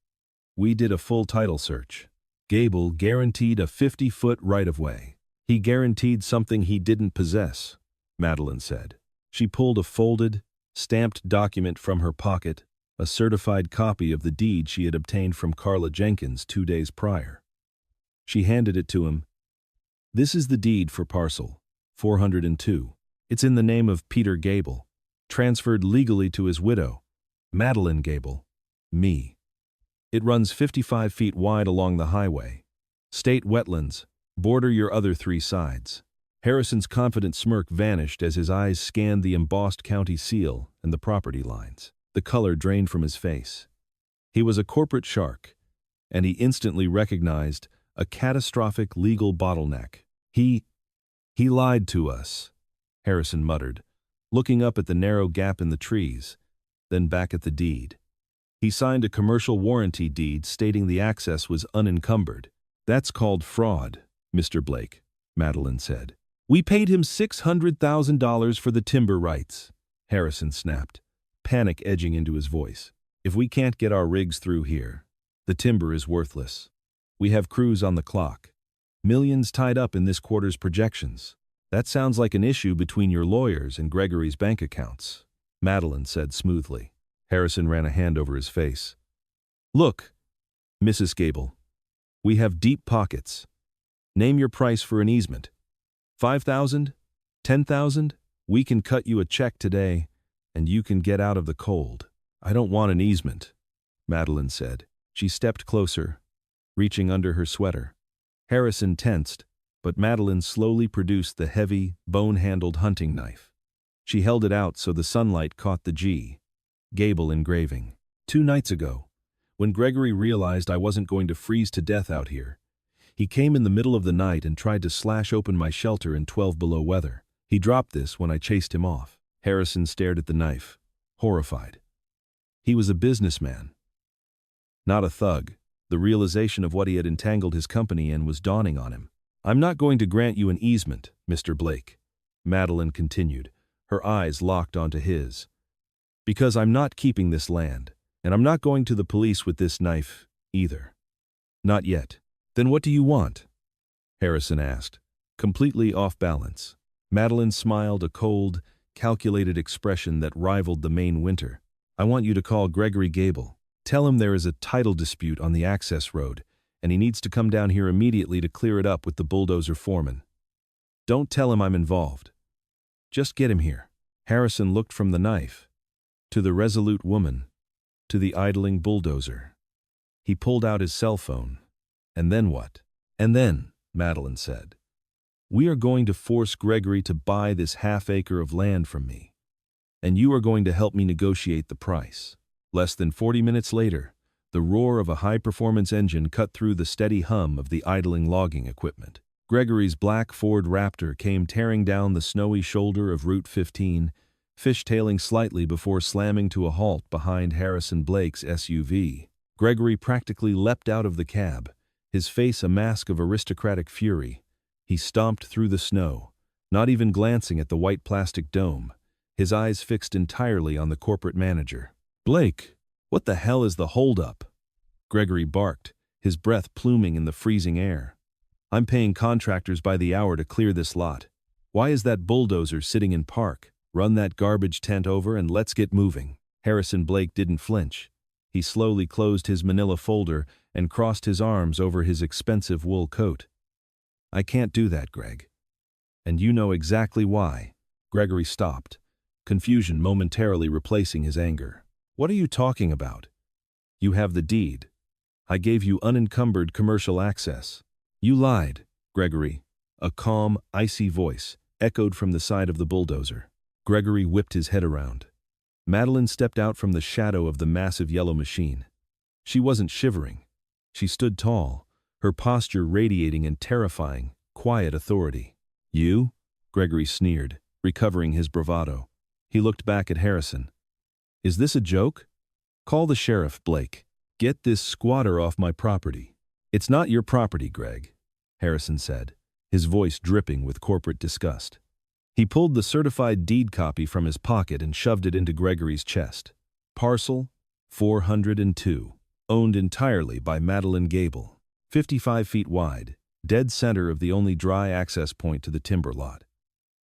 We did a full title search. Gable guaranteed a 50-foot right-of-way. He guaranteed something he didn't possess, Madeline said. She pulled a folded, stamped document from her pocket, a certified copy of the deed she had obtained from Carla Jenkins 2 days prior. She handed it to him. This is the deed for parcel 402. It's in the name of Peter Gable, transferred legally to his widow, Madeline Gable, me. It runs 55 feet wide along the highway. State wetlands border your other 3 sides. Harrison's confident smirk vanished as his eyes scanned the embossed county seal and the property lines. The color drained from his face. He was a corporate shark, and he instantly recognized a catastrophic legal bottleneck. He lied to us, Harrison muttered, looking up at the narrow gap in the trees, then back at the deed. He signed a commercial warranty deed stating the access was unencumbered. That's called fraud, Mr. Blake, Madeline said. We paid him $600,000 for the timber rights, Harrison snapped, panic edging into his voice. If we can't get our rigs through here, the timber is worthless. We have crews on the clock. Millions tied up in this quarter's projections. That sounds like an issue between your lawyers and Gregory's bank accounts, Madeline said smoothly. Harrison ran a hand over his face. Look, Mrs. Gable, we have deep pockets. Name your price for an easement. 5,000? 10,000? We can cut you a check today, and you can get out of the cold. I don't want an easement, Madeline said. She stepped closer, reaching under her sweater. Harrison tensed, but Madeline slowly produced the heavy, bone-handled hunting knife. She held it out so the sunlight caught the G. Gable engraving. 2 nights ago, when Gregory realized I wasn't going to freeze to death out here, he came in the middle of the night and tried to slash open my shelter in 12 below weather. He dropped this when I chased him off. Harrison stared at the knife, horrified. He was a businessman, not a thug. The realization of what he had entangled his company in was dawning on him. I'm not going to grant you an easement, Mr. Blake, Madeline continued, her eyes locked onto his. Because I'm not keeping this land, and I'm not going to the police with this knife, either. Not yet. Then what do you want? Harrison asked, completely off balance. Madeline smiled a cold, calculated expression that rivaled the Maine winter. I want you to call Gregory Gable. Tell him there is a title dispute on the access road, and he needs to come down here immediately to clear it up with the bulldozer foreman. Don't tell him I'm involved. Just get him here. Harrison looked from the knife to the resolute woman, to the idling bulldozer. He pulled out his cell phone. And then what? And then, Madeline said, we are going to force Gregory to buy this half-acre of land from me, and you are going to help me negotiate the price. Less than 40 minutes later, the roar of a high-performance engine cut through the steady hum of the idling logging equipment. Gregory's black Ford Raptor came tearing down the snowy shoulder of Route 15, fishtailing slightly before slamming to a halt behind Harrison Blake's SUV. Gregory practically leapt out of the cab, his face a mask of aristocratic fury. He stomped through the snow, not even glancing at the white plastic dome, his eyes fixed entirely on the corporate manager. Blake, what the hell is the holdup? Gregory barked, his breath pluming in the freezing air. I'm paying contractors by the hour to clear this lot. Why is that bulldozer sitting in park? Run that garbage tent over and let's get moving. Harrison Blake didn't flinch. He slowly closed his manila folder and crossed his arms over his expensive wool coat. I can't do that, Greg. And you know exactly why. Gregory stopped, confusion momentarily replacing his anger. What are you talking about? You have the deed. I gave you unencumbered commercial access. You lied, Gregory. A calm, icy voice echoed from the side of the bulldozer. Gregory whipped his head around. Madeline stepped out from the shadow of the massive yellow machine. She wasn't shivering. She stood tall, her posture radiating in terrifying, quiet authority. "You?" Gregory sneered, recovering his bravado. He looked back at Harrison. "Is this a joke? Call the sheriff, Blake. Get this squatter off my property." "It's not your property, Greg," Harrison said, his voice dripping with corporate disgust. He pulled the certified deed copy from his pocket and shoved it into Gregory's chest. Parcel 402, owned entirely by Madeline Gable, 55 feet wide, dead center of the only dry access point to the timber lot.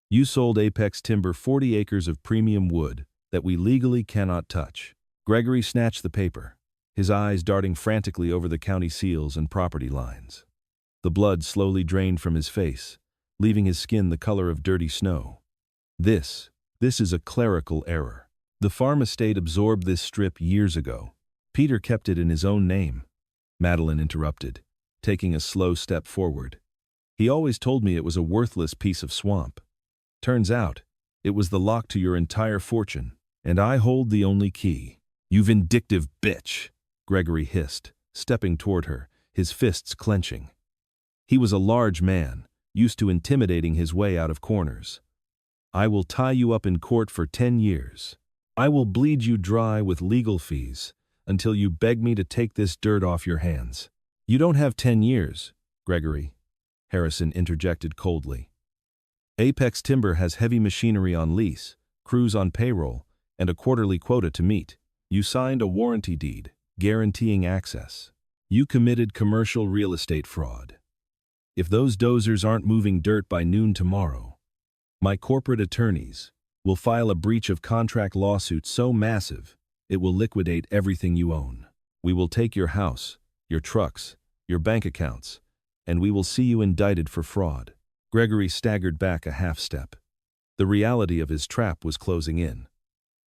You sold Apex Timber 40 acres of premium wood that we legally cannot touch. Gregory snatched the paper, his eyes darting frantically over the county seals and property lines. The blood slowly drained from his face, leaving his skin the color of dirty snow. This is a clerical error. The farm estate absorbed this strip years ago. Peter kept it in his own name. Madeline interrupted, taking a slow step forward. He always told me it was a worthless piece of swamp. Turns out, it was the lock to your entire fortune, and I hold the only key. "You vindictive bitch," Gregory hissed, stepping toward her, his fists clenching. He was a large man, used to intimidating his way out of corners. "I will tie you up in court for 10 years. I will bleed you dry with legal fees until you beg me to take this dirt off your hands." "You don't have 10 years, Gregory," Harrison interjected coldly. "Apex Timber has heavy machinery on lease, crews on payroll, and a quarterly quota to meet. You signed a warranty deed, guaranteeing access. You committed commercial real estate fraud. If those dozers aren't moving dirt by noon tomorrow, my corporate attorneys will file a breach of contract lawsuit so massive it will liquidate everything you own. We will take your house, your trucks, your bank accounts, and we will see you indicted for fraud." Gregory staggered back a half step. The reality of his trap was closing in.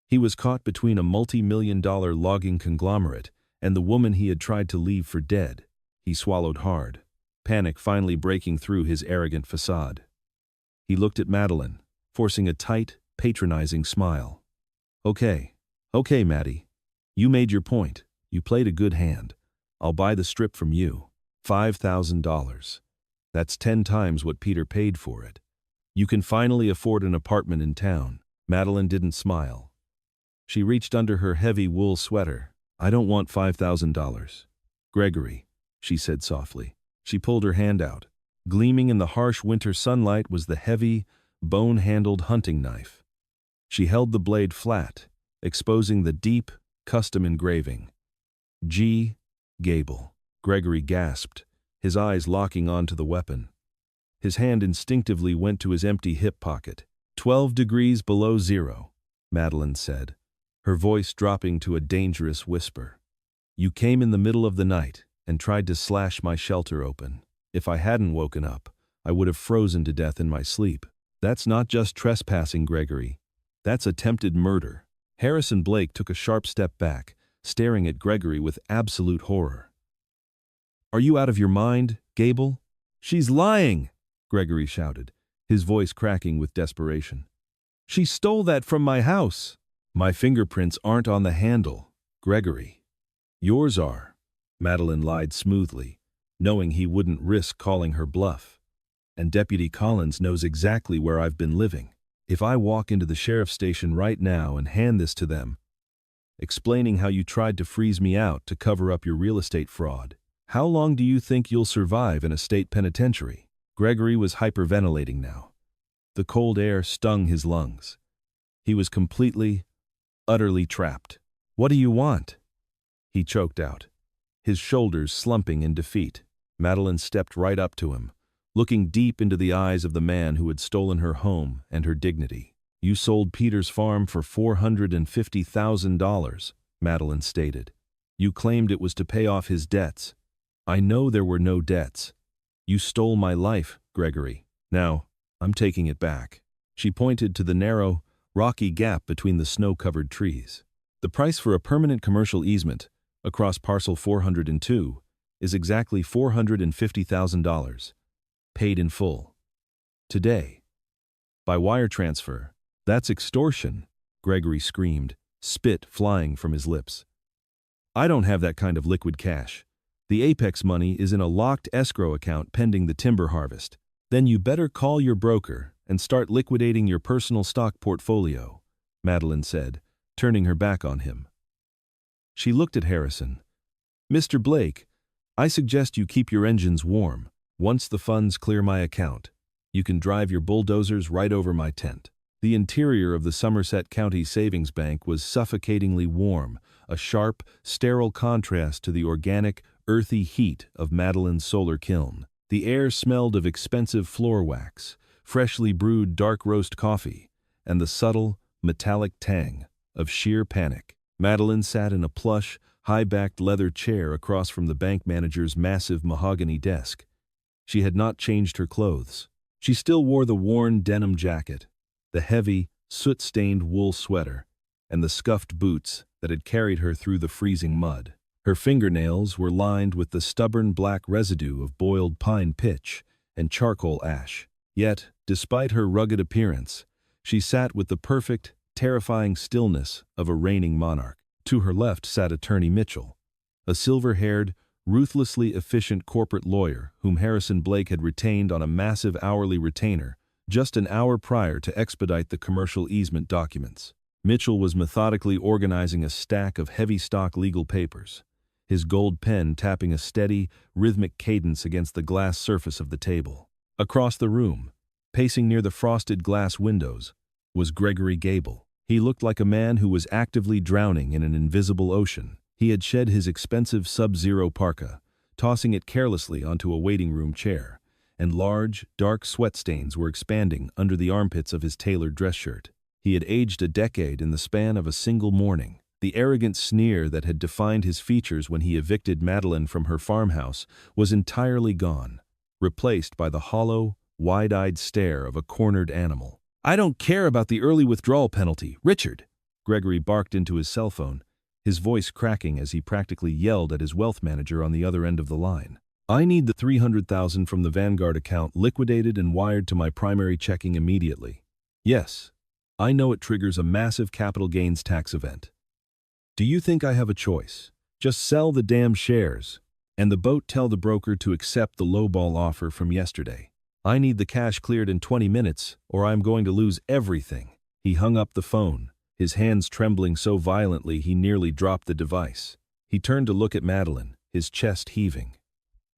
He was caught between a multi-million-dollar logging conglomerate and the woman he had tried to leave for dead. He swallowed hard, panic finally breaking through his arrogant facade. He looked at Madeline, forcing a tight, patronizing smile. Okay, Maddie. You made your point. You played a good hand. I'll buy the strip from you. $5,000. That's 10 times what Peter paid for it. You can finally afford an apartment in town." Madeline didn't smile. She reached under her heavy wool sweater. "I don't want $5,000. Gregory," she said softly. She pulled her hand out. Gleaming in the harsh winter sunlight was the heavy, bone-handled hunting knife. She held the blade flat, exposing the deep, custom engraving. G. Gable. Gregory gasped, his eyes locking onto the weapon. His hand instinctively went to his empty hip pocket. 12 degrees below zero, Madeline said, her voice dropping to a dangerous whisper. "You came in the middle of the night and tried to slash my shelter open. If I hadn't woken up, I would have frozen to death in my sleep. That's not just trespassing, Gregory. That's attempted murder." Harrison Blake took a sharp step back, staring at Gregory with absolute horror. "Are you out of your mind, Gable?" "She's lying!" Gregory shouted, his voice cracking with desperation. "She stole that from my house." "My fingerprints aren't on the handle, Gregory. Yours are," Madeline lied smoothly, knowing he wouldn't risk calling her bluff. "And Deputy Collins knows exactly where I've been living. If I walk into the sheriff's station right now and hand this to them, explaining how you tried to freeze me out to cover up your real estate fraud, how long do you think you'll survive in a state penitentiary?" Gregory was hyperventilating now. The cold air stung his lungs. He was completely, utterly trapped. "What do you want?" he choked out, his shoulders slumping in defeat. Madeline stepped right up to him, looking deep into the eyes of the man who had stolen her home and her dignity. "You sold Peter's farm for $450,000, Madeline stated. "You claimed it was to pay off his debts. I know there were no debts. You stole my life, Gregory. Now, I'm taking it back." She pointed to the narrow, rocky gap between the snow-covered trees. "The price for a permanent commercial easement across parcel 402 is exactly $450,000, paid in full." Today. By wire transfer. That's extortion, Gregory screamed, spit flying from his lips. I don't have that kind of liquid cash. The Apex money is in a locked escrow account pending the timber harvest. Then you better call your broker and start liquidating your personal stock portfolio, Madeline said, turning her back on him. She looked at Harrison. Mr. Blake, I suggest you keep your engines warm. Once the funds clear my account, you can drive your bulldozers right over my tent. The interior of the Somerset County Savings Bank was suffocatingly warm, a sharp, sterile contrast to the organic, earthy heat of Madeline's solar kiln. The air smelled of expensive floor wax, freshly brewed dark roast coffee, and the subtle, metallic tang of sheer panic. Madeline sat in a plush, high-backed leather chair across from the bank manager's massive mahogany desk. She had not changed her clothes. She still wore the worn denim jacket, the heavy, soot-stained wool sweater, and the scuffed boots that had carried her through the freezing mud. Her fingernails were lined with the stubborn black residue of boiled pine pitch and charcoal ash. Yet, despite her rugged appearance, she sat with the perfect, terrifying stillness of a reigning monarch. To her left sat Attorney Mitchell, a silver-haired, ruthlessly efficient corporate lawyer whom Harrison Blake had retained on a massive hourly retainer just an hour prior to expedite the commercial easement documents. Mitchell was methodically organizing a stack of heavy-stock legal papers, his gold pen tapping a steady, rhythmic cadence against the glass surface of the table. Across the room, pacing near the frosted glass windows, was Gregory Gable. He looked like a man who was actively drowning in an invisible ocean. He had shed his expensive Sub-Zero parka, tossing it carelessly onto a waiting room chair, and large, dark sweat stains were expanding under the armpits of his tailored dress shirt. He had aged a decade in the span of a single morning. The arrogant sneer that had defined his features when he evicted Madeline from her farmhouse was entirely gone, replaced by the hollow, wide-eyed stare of a cornered animal. "I don't care about the early withdrawal penalty, Richard," Gregory barked into his cell phone, his voice cracking as he practically yelled at his wealth manager on the other end of the line. "I need the $300,000 from the Vanguard account liquidated and wired to my primary checking immediately. Yes, I know it triggers a massive capital gains tax event. Do you think I have a choice? Just sell the damn shares, and the boat tell the broker to accept the lowball offer from yesterday. I need the cash cleared in 20 minutes, or I'm going to lose everything." He hung up the phone, his hands trembling so violently he nearly dropped the device. He turned to look at Madeline, his chest heaving.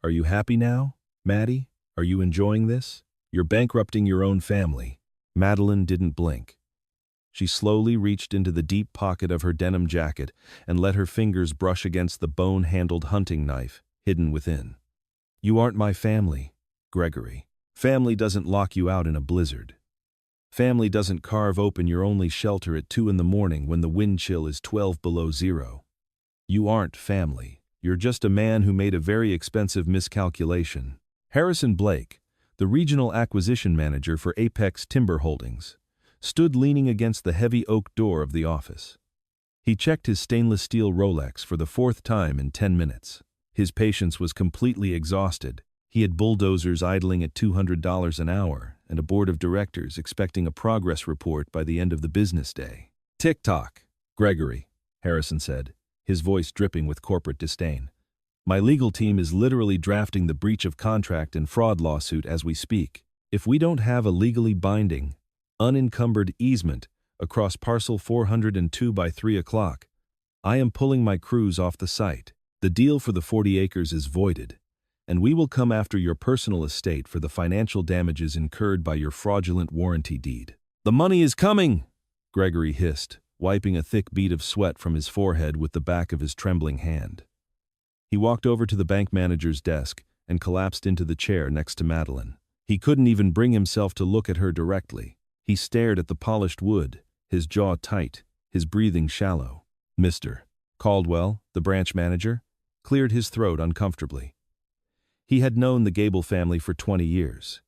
"Are you happy now, Maddie? Are you enjoying this? You're bankrupting your own family." Madeline didn't blink. She slowly reached into the deep pocket of her denim jacket and let her fingers brush against the bone-handled hunting knife hidden within. "You aren't my family, Gregory. Family doesn't lock you out in a blizzard. Family doesn't carve open your only shelter at 2 in the morning when the wind chill is 12 below zero. You aren't family. You're just a man who made a very expensive miscalculation." Harrison Blake, the regional acquisition manager for Apex Timber Holdings, stood leaning against the heavy oak door of the office. He checked his stainless steel Rolex for the 4th time in 10 minutes. His patience was completely exhausted. He had bulldozers idling at $200 an hour and a board of directors expecting a progress report by the end of the business day. "Tick-tock, Gregory," Harrison said, his voice dripping with corporate disdain. "My legal team is literally drafting the breach of contract and fraud lawsuit as we speak. If we don't have a legally binding, unencumbered easement across parcel 402 by 3 o'clock, I am pulling my crews off the site. The deal for the 40 acres is voided, and we will come after your personal estate for the financial damages incurred by your fraudulent warranty deed." "The money is coming," Gregory hissed, wiping a thick bead of sweat from his forehead with the back of his trembling hand. He walked over to the bank manager's desk and collapsed into the chair next to Madeline. He couldn't even bring himself to look at her directly. He stared at the polished wood, his jaw tight, his breathing shallow. Mr. Caldwell, the branch manager, cleared his throat uncomfortably. He had known the Gable family for 20 years.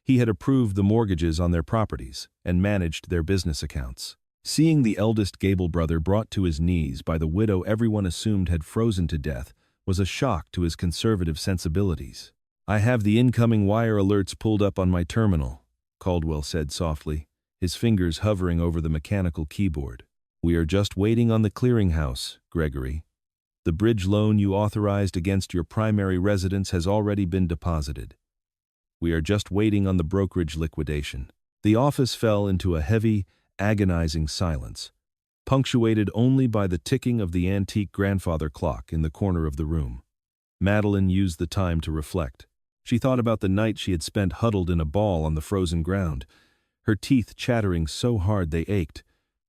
He had approved the mortgages on their properties and managed their business accounts. Seeing the eldest Gable brother brought to his knees by the widow everyone assumed had frozen to death was a shock to his conservative sensibilities. "I have the incoming wire alerts pulled up on my terminal," Caldwell said softly, his fingers hovering over the mechanical keyboard. "We are just waiting on the clearinghouse, Gregory. The bridge loan you authorized against your primary residence has already been deposited. We are just waiting on the brokerage liquidation." The office fell into a heavy, agonizing silence, punctuated only by the ticking of the antique grandfather clock in the corner of the room. Madeline used the time to reflect. She thought about the night she had spent huddled in a ball on the frozen ground, her teeth chattering so hard they ached,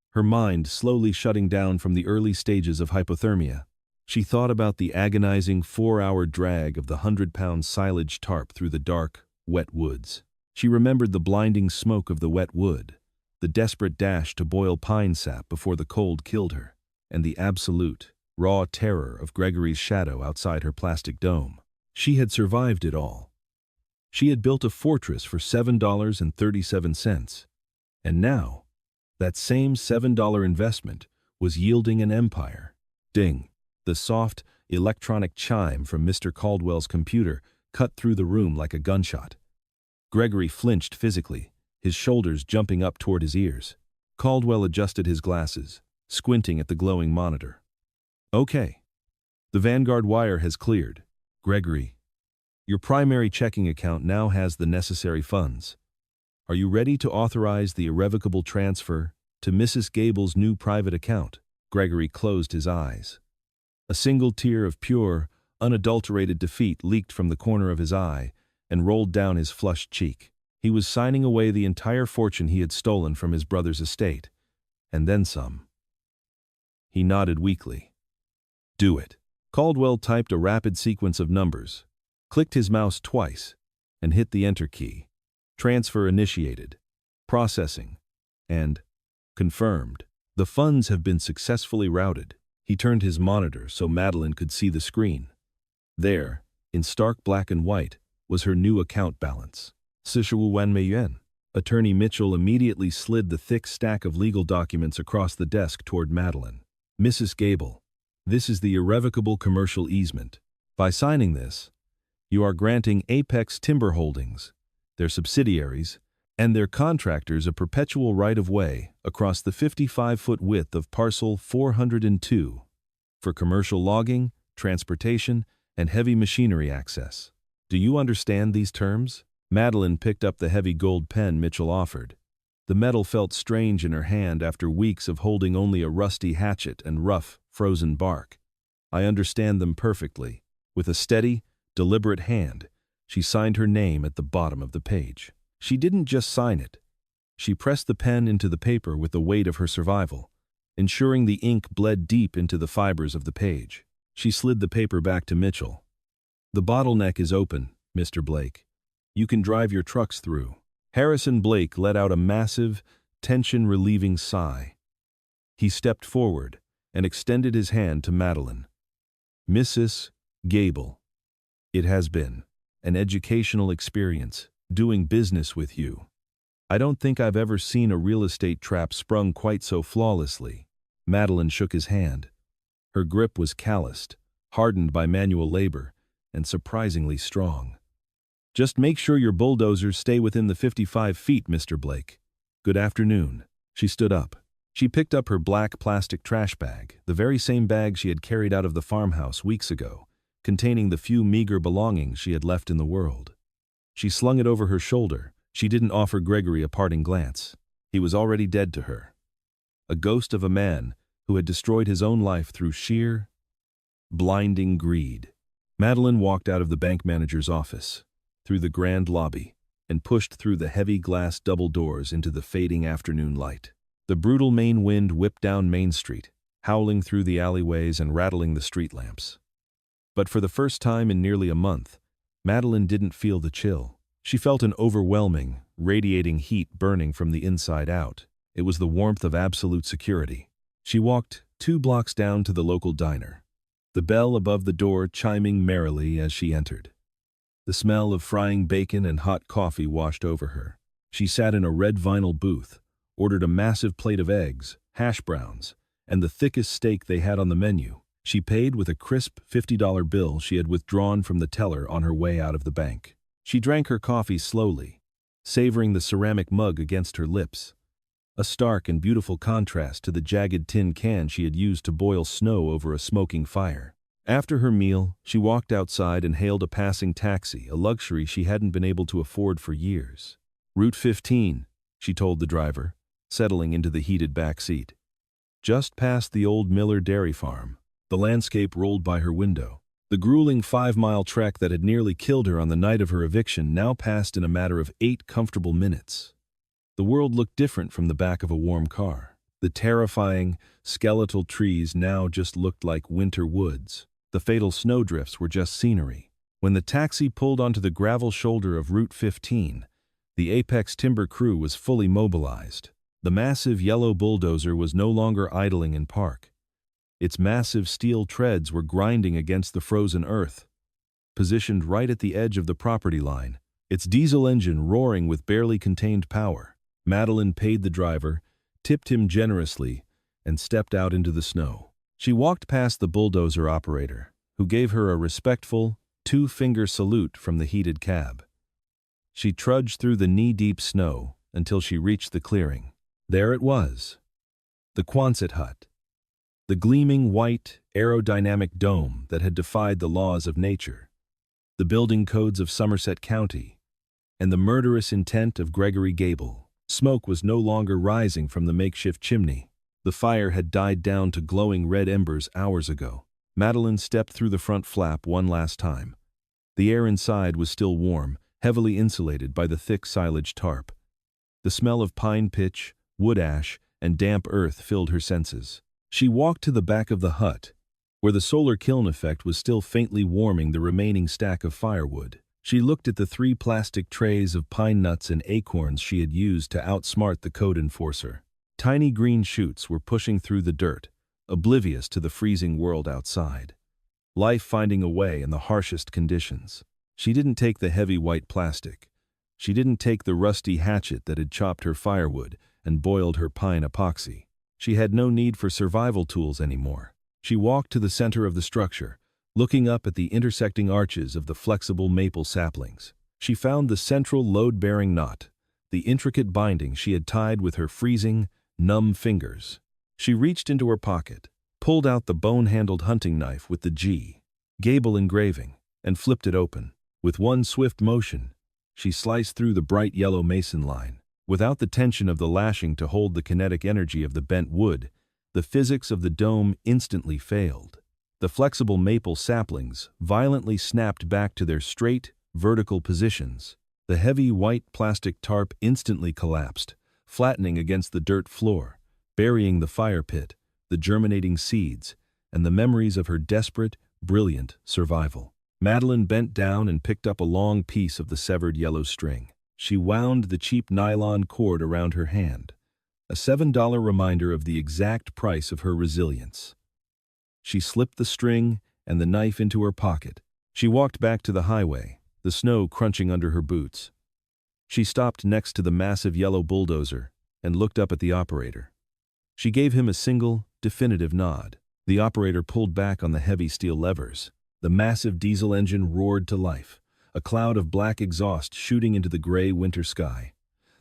her mind slowly shutting down from the early stages of hypothermia. She thought about the agonizing 4-hour drag of the 100-pound silage tarp through the dark, wet woods. She remembered the blinding smoke of the wet wood, the desperate dash to boil pine sap before the cold killed her, and the absolute, raw terror of Gregory's shadow outside her plastic dome. She had survived it all. She had built a fortress for $7.37, and now, that same $7 investment was yielding an empire. Ding! The soft, electronic chime from Mr. Caldwell's computer cut through the room like a gunshot. Gregory flinched physically, his shoulders jumping up toward his ears. Caldwell adjusted his glasses, squinting at the glowing monitor. "Okay. The Vanguard wire has cleared. Gregory, your primary checking account now has the necessary funds. Are you ready to authorize the irrevocable transfer to Mrs. Gable's new private account?" Gregory closed his eyes. A single tear of pure, unadulterated defeat leaked from the corner of his eye and rolled down his flushed cheek. He was signing away the entire fortune he had stolen from his brother's estate, and then some. He nodded weakly. "Do it." Caldwell typed a rapid sequence of numbers, clicked his mouse twice, and hit the enter key. Transfer initiated. Processing. And confirmed. "The funds have been successfully routed." He turned his monitor so Madeline could see the screen. There, in stark black and white, was her new account balance. $6,000,000. Attorney Mitchell immediately slid the thick stack of legal documents across the desk toward Madeline. "Mrs. Gable, this is the irrevocable commercial easement. By signing this, you are granting Apex Timber Holdings, their subsidiaries, and their contractors a perpetual right-of-way across the 55-foot width of parcel 402 for commercial logging, transportation, and heavy machinery access. Do you understand these terms?" Madeline picked up the heavy gold pen Mitchell offered. The metal felt strange in her hand after weeks of holding only a rusty hatchet and rough, frozen bark. "I understand them perfectly." With a steady, deliberate hand, she signed her name at the bottom of the page. She didn't just sign it. She pressed the pen into the paper with the weight of her survival, ensuring the ink bled deep into the fibers of the page. She slid the paper back to Mitchell. "The bottleneck is open, Mr. Blake. You can drive your trucks through." Harrison Blake let out a massive, tension-relieving sigh. He stepped forward and extended his hand to Madeline. "Mrs. Gable, it has been an educational experience doing business with you. I don't think I've ever seen a real estate trap sprung quite so flawlessly." Madeline shook his hand. Her grip was calloused, hardened by manual labor, and surprisingly strong. "Just make sure your bulldozers stay within the 55 feet, Mr. Blake. Good afternoon." She stood up. She picked up her black plastic trash bag, the very same bag she had carried out of the farmhouse weeks ago, containing the few meager belongings she had left in the world. She slung it over her shoulder. She didn't offer Gregory a parting glance. He was already dead to her. A ghost of a man who had destroyed his own life through sheer, blinding greed. Madeline walked out of the bank manager's office, through the grand lobby, and pushed through the heavy glass double doors into the fading afternoon light. The brutal Maine wind whipped down Main Street, howling through the alleyways and rattling the street lamps. But for the first time in nearly a month, Madeline didn't feel the chill. She felt an overwhelming, radiating heat burning from the inside out. It was the warmth of absolute security. She walked 2 blocks down to the local diner, the bell above the door chiming merrily as she entered. The smell of frying bacon and hot coffee washed over her. She sat in a red vinyl booth, ordered a massive plate of eggs, hash browns, and the thickest steak they had on the menu. She paid with a crisp $50 bill she had withdrawn from the teller on her way out of the bank. She drank her coffee slowly, savoring the ceramic mug against her lips. A stark and beautiful contrast to the jagged tin can she had used to boil snow over a smoking fire. After her meal, she walked outside and hailed a passing taxi, a luxury she hadn't been able to afford for years. "Route 15, she told the driver, settling into the heated back seat. Just past the old Miller dairy farm. The landscape rolled by her window. The grueling 5-mile trek that had nearly killed her on the night of her eviction now passed in a matter of 8 comfortable minutes. The world looked different from the back of a warm car. The terrifying, skeletal trees now just looked like winter woods. The fatal snowdrifts were just scenery. When the taxi pulled onto the gravel shoulder of Route 15, the Apex Timber crew was fully mobilized. The massive yellow bulldozer was no longer idling in park. Its massive steel treads were grinding against the frozen earth. Positioned right at the edge of the property line, its diesel engine roaring with barely contained power, Madeline paid the driver, tipped him generously, and stepped out into the snow. She walked past the bulldozer operator, who gave her a respectful, 2-finger salute from the heated cab. She trudged through the knee-deep snow until she reached the clearing. There it was, the Quonset hut. The gleaming white, aerodynamic dome that had defied the laws of nature, the building codes of Somerset County, and the murderous intent of Gregory Gable. Smoke was no longer rising from the makeshift chimney. The fire had died down to glowing red embers hours ago. Madeline stepped through the front flap one last time. The air inside was still warm, heavily insulated by the thick silage tarp. The smell of pine pitch, wood ash, and damp earth filled her senses. She walked to the back of the hut, where the solar kiln effect was still faintly warming the remaining stack of firewood. She looked at the 3 plastic trays of pine nuts and acorns she had used to outsmart the code enforcer. Tiny green shoots were pushing through the dirt, oblivious to the freezing world outside. Life finding a way in the harshest conditions. She didn't take the heavy white plastic. She didn't take the rusty hatchet that had chopped her firewood and boiled her pine epoxy. She had no need for survival tools anymore. She walked to the center of the structure, looking up at the intersecting arches of the flexible maple saplings. She found the central load-bearing knot, the intricate binding she had tied with her freezing, numb fingers. She reached into her pocket, pulled out the bone-handled hunting knife with the G. Gable engraving, and flipped it open. With one swift motion, she sliced through the bright yellow mason line. Without the tension of the lashing to hold the kinetic energy of the bent wood, the physics of the dome instantly failed. The flexible maple saplings violently snapped back to their straight, vertical positions. The heavy white plastic tarp instantly collapsed, flattening against the dirt floor, burying the fire pit, the germinating seeds, and the memories of her desperate, brilliant survival. Madeline bent down and picked up a long piece of the severed yellow string. She wound the cheap nylon cord around her hand, a $7 reminder of the exact price of her resilience. She slipped the string and the knife into her pocket. She walked back to the highway, the snow crunching under her boots. She stopped next to the massive yellow bulldozer and looked up at the operator. She gave him a single, definitive nod. The operator pulled back on the heavy steel levers. The massive diesel engine roared to life, a cloud of black exhaust shooting into the gray winter sky.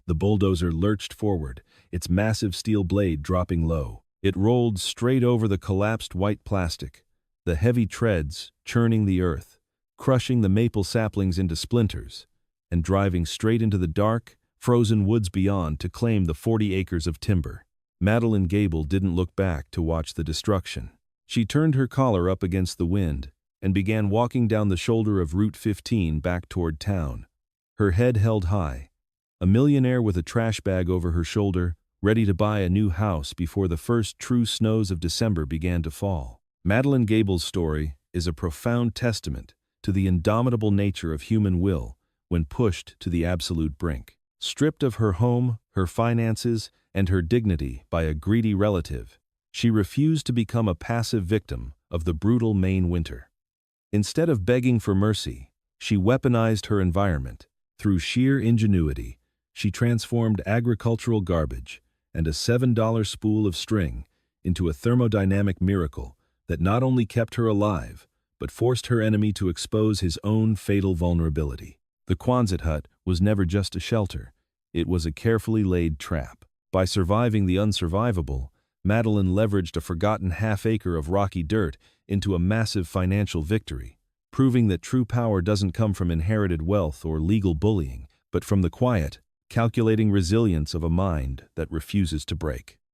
The bulldozer lurched forward, its massive steel blade dropping low. It rolled straight over the collapsed white plastic, the heavy treads churning the earth, crushing the maple saplings into splinters, and driving straight into the dark, frozen woods beyond to claim the 40 acres of timber. Madeline Gable didn't look back to watch the destruction. She turned her collar up against the wind and began walking down the shoulder of Route 15 back toward town. Her head held high, a millionaire with a trash bag over her shoulder, ready to buy a new house before the first true snows of December began to fall. Madeline Gable's story is a profound testament to the indomitable nature of human will when pushed to the absolute brink. Stripped of her home, her finances, and her dignity by a greedy relative, she refused to become a passive victim of the brutal Maine winter. Instead of begging for mercy, she weaponized her environment. Through sheer ingenuity, she transformed agricultural garbage and a $7 spool of string into a thermodynamic miracle that not only kept her alive, but forced her enemy to expose his own fatal vulnerability. The Quonset hut was never just a shelter. It was a carefully laid trap. By surviving the unsurvivable, Madeline leveraged a forgotten half-acre of rocky dirt into a massive financial victory, proving that true power doesn't come from inherited wealth or legal bullying, but from the quiet, calculating resilience of a mind that refuses to break.